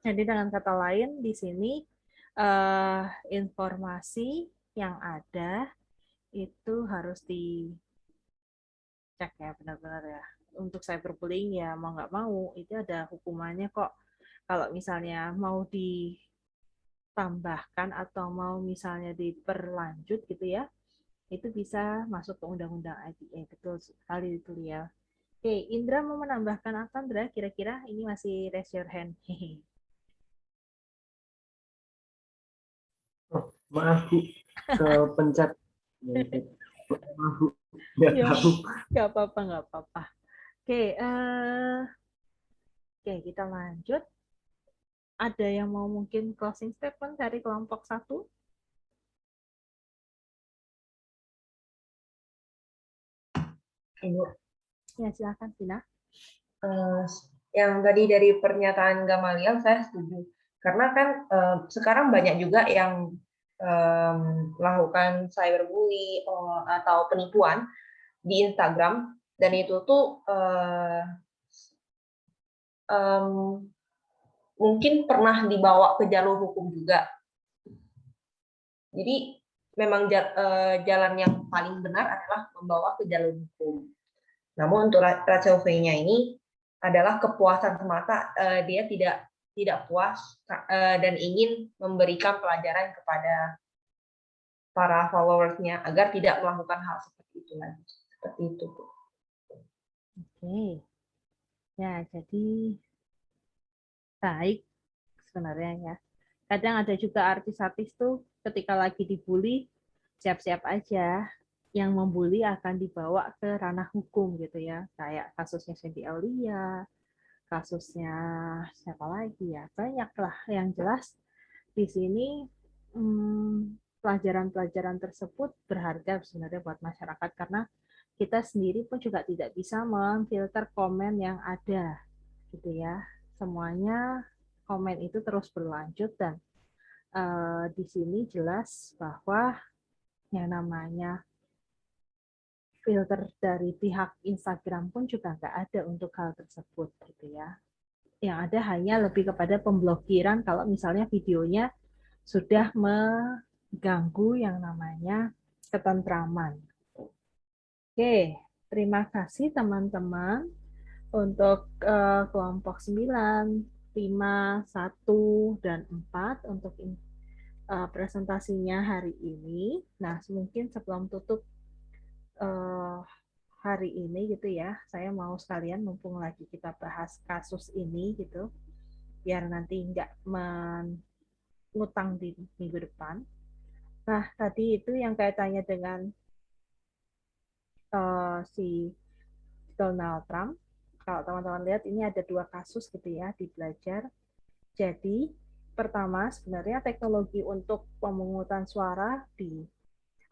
dengan kata lain di sini informasi yang ada itu harus dicek ya benar-benar ya. Untuk cyberbullying ya mau nggak mau itu ada hukumannya kok. Kalau misalnya mau ditambahkan atau mau misalnya diperlanjut gitu ya, itu bisa masuk ke undang-undang ITE. Betul sekali itu ya. Oke, Indra mau menambahkan apa, Indra? Kira-kira ini masih raise your hand. Oh, maaf Bu, kepencet. Maaf Bu, nggak tahu. Nggak apa-apa, nggak apa-apa. Oke, kita lanjut. Ada yang mau mungkin closing statement dari kelompok 1? Ibu. Ya, silakan, Tina. Yang tadi dari pernyataan Gamaliel saya setuju. Karena kan sekarang banyak juga yang melakukan cyberbully atau penipuan di Instagram, dan itu tuh mungkin pernah dibawa ke jalur hukum juga. Jadi memang jalan yang paling benar adalah membawa ke jalur hukum. Namun untuk Rachel V-nya ini adalah kepuasan semata, dia tidak puas dan ingin memberikan pelajaran kepada para followersnya agar tidak melakukan hal seperti itu lagi. Seperti itu, Bu. Oke. Ya, jadi baik sebenarnya ya. Kadang ada juga artis-artis tuh ketika lagi dibully, siap-siap aja yang membuli akan dibawa ke ranah hukum gitu ya. Kayak kasusnya Cindy Aulia, kasusnya siapa lagi ya, banyak lah. Yang jelas di sini pelajaran-pelajaran tersebut berharga sebenarnya buat masyarakat karena kita sendiri pun juga tidak bisa memfilter komen yang ada gitu ya. Semuanya komen itu terus berlanjut dan di sini jelas bahwa yang namanya filter dari pihak Instagram pun juga nggak ada untuk hal tersebut gitu ya. Yang ada hanya lebih kepada pemblokiran kalau misalnya videonya sudah mengganggu yang namanya ketentraman. Oke, terima kasih teman-teman untuk kelompok 9, 5, 1, dan 4 untuk presentasinya hari ini. Nah, mungkin sebelum tutup hari ini gitu ya, saya mau sekalian mumpung lagi kita bahas kasus ini gitu, biar nanti nggak mengutang di minggu depan. Nah, tadi itu yang kaitannya dengan si Donald Trump. Kalau teman-teman lihat ini ada 2 kasus gitu ya di Belajar. Jadi pertama, sebenarnya teknologi untuk pemungutan suara di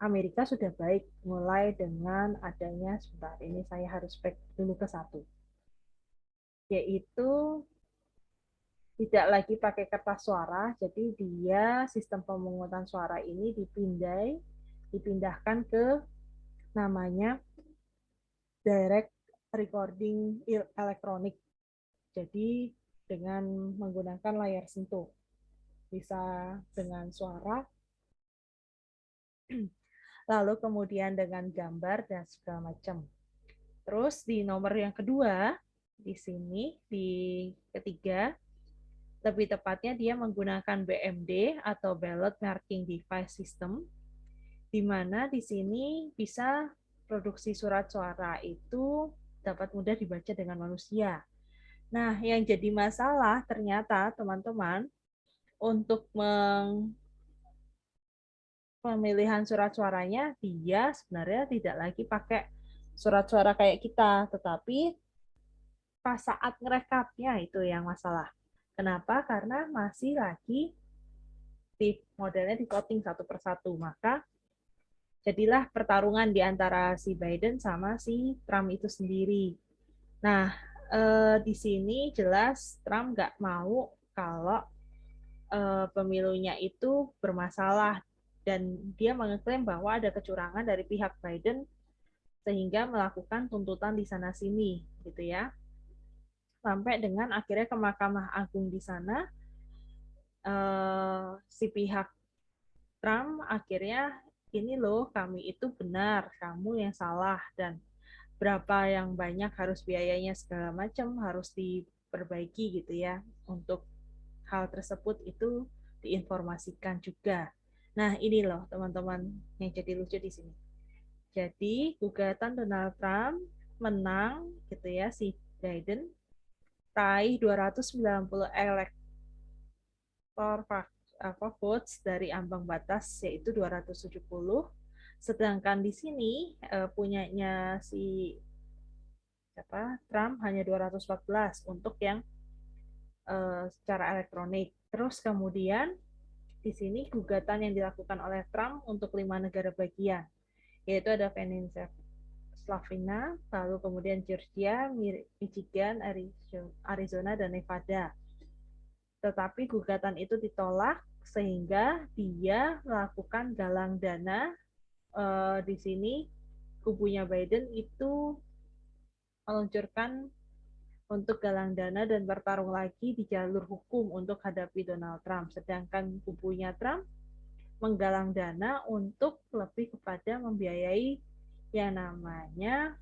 Amerika sudah baik, mulai dengan adanya, sebentar ini saya harus back dulu ke satu, yaitu tidak lagi pakai kertas suara, jadi dia sistem pemungutan suara ini dipindahkan ke namanya direct recording elektronik. Jadi dengan menggunakan layar sentuh, bisa dengan suara, lalu kemudian dengan gambar dan segala macam. Terus di nomor yang kedua, di sini, di ketiga, lebih tepatnya dia menggunakan BMD atau Ballot Marking Device System, di mana di sini bisa produksi surat suara itu dapat mudah dibaca dengan manusia. Nah, yang jadi masalah ternyata teman-teman untuk pemilihan surat suaranya, dia sebenarnya tidak lagi pakai surat suara kayak kita, tetapi pas saat ngerekapnya itu yang masalah. Kenapa? Karena masih lagi modelnya di voting satu persatu. Maka jadilah pertarungan di antara si Biden sama si Trump itu sendiri. Nah, di sini jelas Trump nggak mau kalau pemilunya itu bermasalah, dan dia mengklaim bahwa ada kecurangan dari pihak Biden sehingga melakukan tuntutan di sana-sini, gitu ya. Sampai dengan akhirnya ke Mahkamah Agung di sana, si pihak Trump akhirnya ini loh, kami itu benar, kamu yang salah, dan berapa yang banyak harus biayanya segala macam harus diperbaiki gitu ya. Untuk hal tersebut itu diinformasikan juga. Nah, ini loh teman-teman yang jadi lucu di sini. Jadi gugatan Donald Trump menang gitu ya, si Biden raih 290 elektor votes dari ambang batas yaitu 270. Sedangkan di sini punyanya si Trump hanya 214 untuk yang secara elektronik. Terus kemudian di sini gugatan yang dilakukan oleh Trump untuk 5 negara bagian, yaitu ada Pennsylvania, lalu kemudian Georgia, Michigan, Arizona, dan Nevada. Tetapi gugatan itu ditolak sehingga dia melakukan galang dana. Di sini kubunya Biden itu meluncurkan untuk galang dana dan bertarung lagi di jalur hukum untuk hadapi Donald Trump. Sedangkan kubunya Trump menggalang dana untuk lebih kepada membiayai yang namanya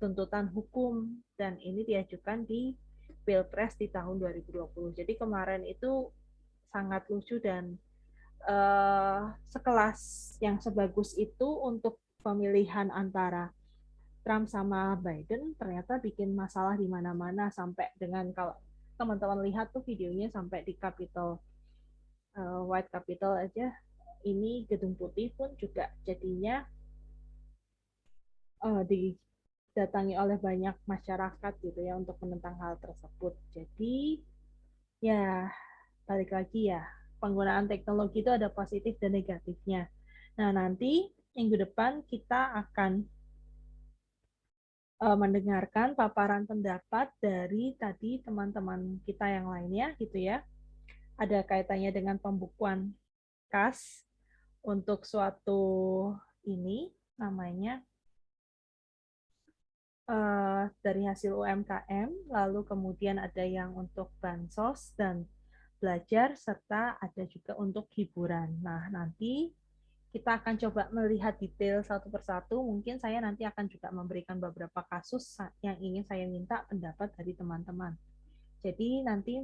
tuntutan hukum, dan ini diajukan di Pilpres di tahun 2020. Jadi kemarin itu sangat lucu, dan sekelas yang sebagus itu untuk pemilihan antara Trump sama Biden ternyata bikin masalah di mana-mana, sampai dengan kalau teman-teman lihat tuh videonya sampai di Capitol, White Capitol aja, ini Gedung Putih pun juga jadinya didatangi oleh banyak masyarakat gitu ya untuk menentang hal tersebut. Jadi ya balik lagi ya, penggunaan teknologi itu ada positif dan negatifnya. Nah, nanti minggu depan kita akan mendengarkan paparan pendapat dari tadi teman-teman kita yang lainnya gitu ya. Ada kaitannya dengan pembukuan kas untuk suatu ini namanya dari hasil UMKM, lalu kemudian ada yang untuk bansos dan belajar, serta ada juga untuk hiburan. Nah, nanti kita akan coba melihat detail satu persatu. Mungkin saya nanti akan juga memberikan beberapa kasus yang ingin saya minta pendapat dari teman-teman. Jadi nanti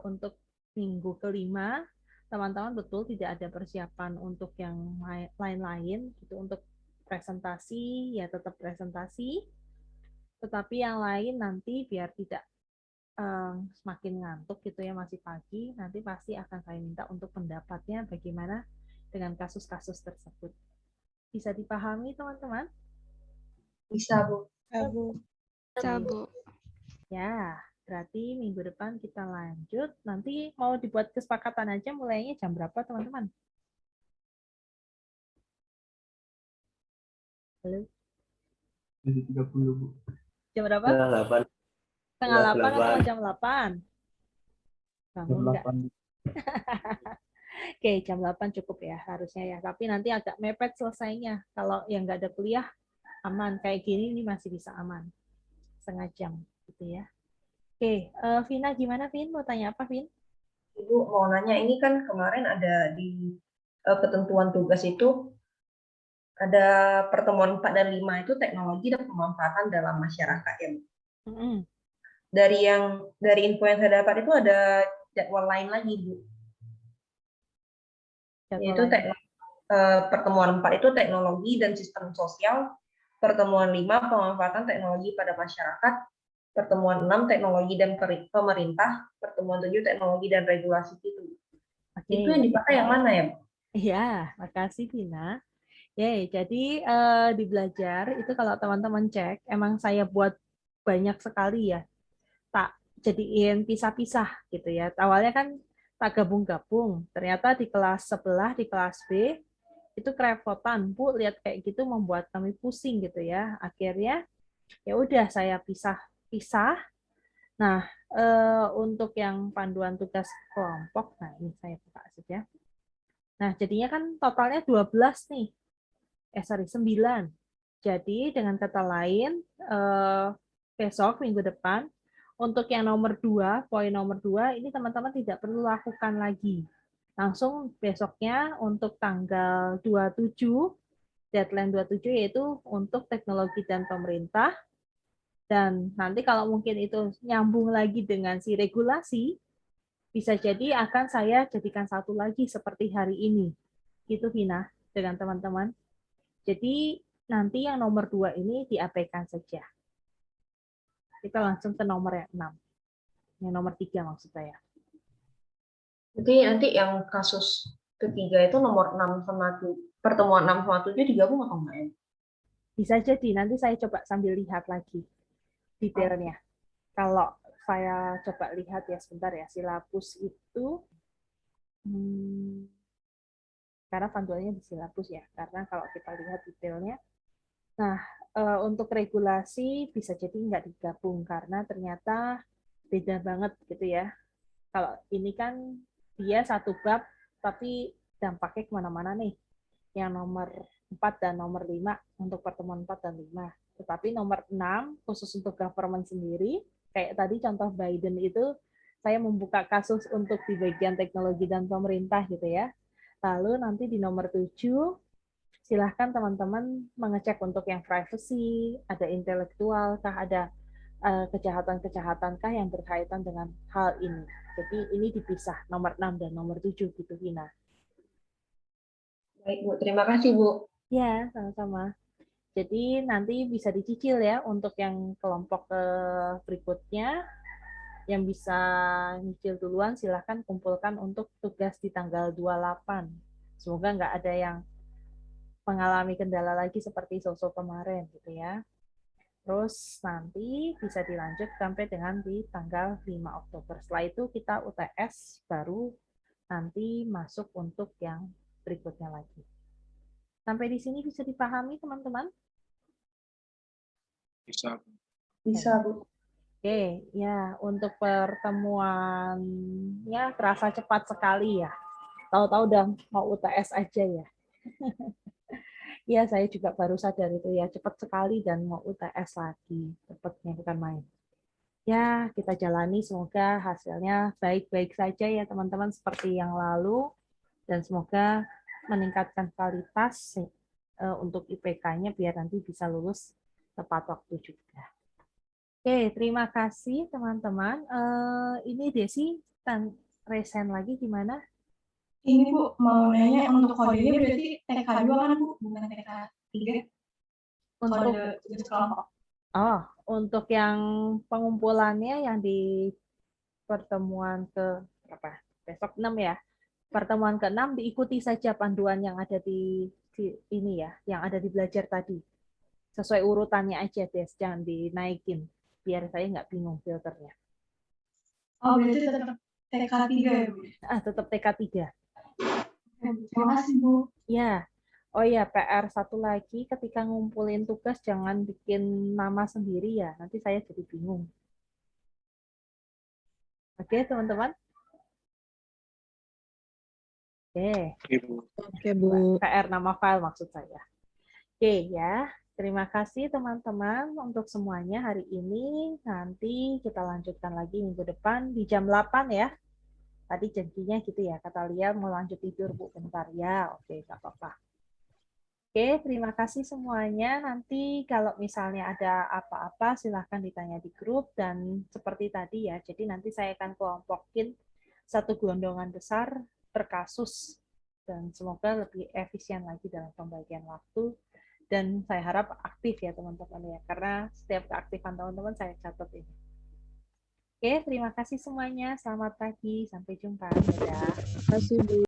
untuk minggu kelima, teman-teman betul tidak ada persiapan untuk yang lain-lain, gitu. Untuk presentasi ya tetap presentasi, tetapi yang lain nanti biar tidak semakin ngantuk gitu ya, masih pagi, nanti pasti akan saya minta untuk pendapatnya bagaimana dengan kasus-kasus tersebut. Bisa dipahami teman-teman? Bisa, Bu. Bisa, Bu. Ya, Berarti minggu depan kita lanjut. Nanti mau dibuat kesepakatan aja mulainya jam berapa, teman-teman? Halo? 7.30, Bu. Jam berapa? Setengah 8. Setengah 8 atau 8. jam 8? Jam Bangun nggak? 8. Oke, jam 8 cukup ya harusnya ya. Tapi nanti agak mepet selesainya. Kalau yang nggak ada kuliah, aman. Kayak gini ini masih bisa aman. Setengah jam gitu ya. Oke, Vina gimana, Vin? Mau tanya apa, Vin? Ibu mau nanya, ini kan kemarin ada di ketentuan tugas itu ada pertemuan 4 dan 5 itu teknologi dan pemanfaatan dalam masyarakat ya, Bu. Dari info yang saya dapat itu ada jadwal lain lagi, Bu. Yaitu pertemuan 4 itu teknologi dan sistem sosial, pertemuan 5 pemanfaatan teknologi pada masyarakat, pertemuan 6 teknologi dan pemerintah, pertemuan 7 teknologi dan regulasi itu. Itu yang dipakai yang mana ya, Bu? Iya, makasih Vina. Jadi di belajar itu kalau teman-teman cek, emang saya buat banyak sekali ya. Tak jadiin pisah-pisah gitu ya. Awalnya kan tak gabung-gabung. Ternyata di kelas sebelah, di kelas B, itu kerepotan. Bu, lihat kayak gitu membuat kami pusing gitu ya. Akhirnya ya udah saya pisah-pisah. Nah, untuk yang panduan tugas kelompok, nah ini saya buka saja. Nah, jadinya kan totalnya 12 nih. 9. Jadi dengan kata lain, besok minggu depan, untuk yang nomor 2, poin nomor 2, ini teman-teman tidak perlu lakukan lagi. Langsung besoknya untuk tanggal 27, deadline 27 yaitu untuk teknologi dan pemerintah. Dan nanti kalau mungkin itu nyambung lagi dengan si regulasi, bisa jadi akan saya jadikan satu lagi seperti hari ini. Gitu, Vina, dengan teman-teman. Jadi nanti yang nomor 2 ini diabaikan saja. Kita langsung ke nomor yang 6. Yang nomor 3 maksud saya. Jadi nanti yang kasus ketiga itu nomor 6 sama 7, pertemuan 6 sama 7 digabung atau enggak ya? Bisa jadi, nanti saya coba sambil lihat lagi detailnya. Kalau saya coba lihat ya sebentar ya, silabus itu, karena panduannya di silabus ya, karena kalau kita lihat detailnya, nah untuk regulasi bisa jadi nggak digabung, karena ternyata beda banget gitu ya. Kalau ini kan dia satu bab, tapi dampaknya kemana-mana nih. Yang nomor 4 dan nomor 5 untuk pertemuan 4 dan 5. Tetapi nomor 6 khusus untuk government sendiri, kayak tadi contoh Biden itu, saya membuka kasus untuk di bagian teknologi dan pemerintah gitu ya. Lalu nanti di nomor 7, silahkan teman-teman mengecek untuk yang privacy, ada intelektual, kah ada kejahatan-kejahatankah yang berkaitan dengan hal ini. Jadi ini dipisah nomor 6 dan nomor 7 gitu, Vina. Baik, Bu. Terima kasih, Bu. Ya, sama-sama. Jadi nanti bisa dicicil ya untuk yang kelompok berikutnya. Yang bisa nyicil duluan silahkan kumpulkan untuk tugas di tanggal 28. Semoga nggak ada yang mengalami kendala lagi seperti sosok kemarin gitu ya. Terus nanti bisa dilanjut sampai dengan di tanggal 5 Oktober. Setelah itu kita UTS baru nanti masuk untuk yang berikutnya lagi. Sampai di sini bisa dipahami teman-teman? Bisa. Bisa, Bu. Oke, ya untuk pertemuannya terasa cepat sekali ya. Tahu-tahu udah mau UTS aja ya. Iya, saya juga baru sadar itu ya, cepat sekali dan mau UTS lagi. Cepatnya bukan main. Ya, kita jalani, semoga hasilnya baik-baik saja ya teman-teman seperti yang lalu. Dan semoga meningkatkan kualitas untuk IPK-nya biar nanti bisa lulus tepat waktu juga. Oke, terima kasih teman-teman. Ini Desi, resen lagi gimana? Ini Bu, mau nanya untuk kodenya berarti TK2 kan Bu, bukan TK3? Untuk Kode tugas kelompok. Oh, untuk yang pengumpulannya yang di pertemuan ke berapa? Besok 6 ya. Pertemuan ke-6 diikuti saja panduan yang ada di ini ya, yang ada di belajar tadi. Sesuai urutannya aja, Des, jangan dinaikin biar saya nggak bingung filternya. Oh, berarti tetap TK3 ya, Bu? Tetap TK3. Terima kasih, Bu. Ya. Oh ya, PR satu lagi, ketika ngumpulin tugas jangan bikin nama sendiri ya, nanti saya jadi bingung. Oke, teman-teman? Oke. Oke, Bu. PR nama file maksud saya. Oke ya, terima kasih teman-teman untuk semuanya hari ini. Nanti kita lanjutkan lagi minggu depan di jam 8 ya. Tadi janjinya gitu ya, kata Lia mau lanjut tidur Bu bentar ya. Oke, nggak apa-apa. Oke, terima kasih semuanya. Nanti kalau misalnya ada apa-apa silahkan ditanya di grup. Dan seperti tadi ya, jadi nanti saya akan kelompokin satu gelondongan besar per kasus. Dan semoga lebih efisien lagi dalam pembagian waktu. Dan saya harap aktif ya teman-teman ya, karena setiap keaktifan teman-teman saya catat ini. Oke, terima kasih semuanya. Selamat pagi. Sampai jumpa. Dadah. Terima kasih, Bu.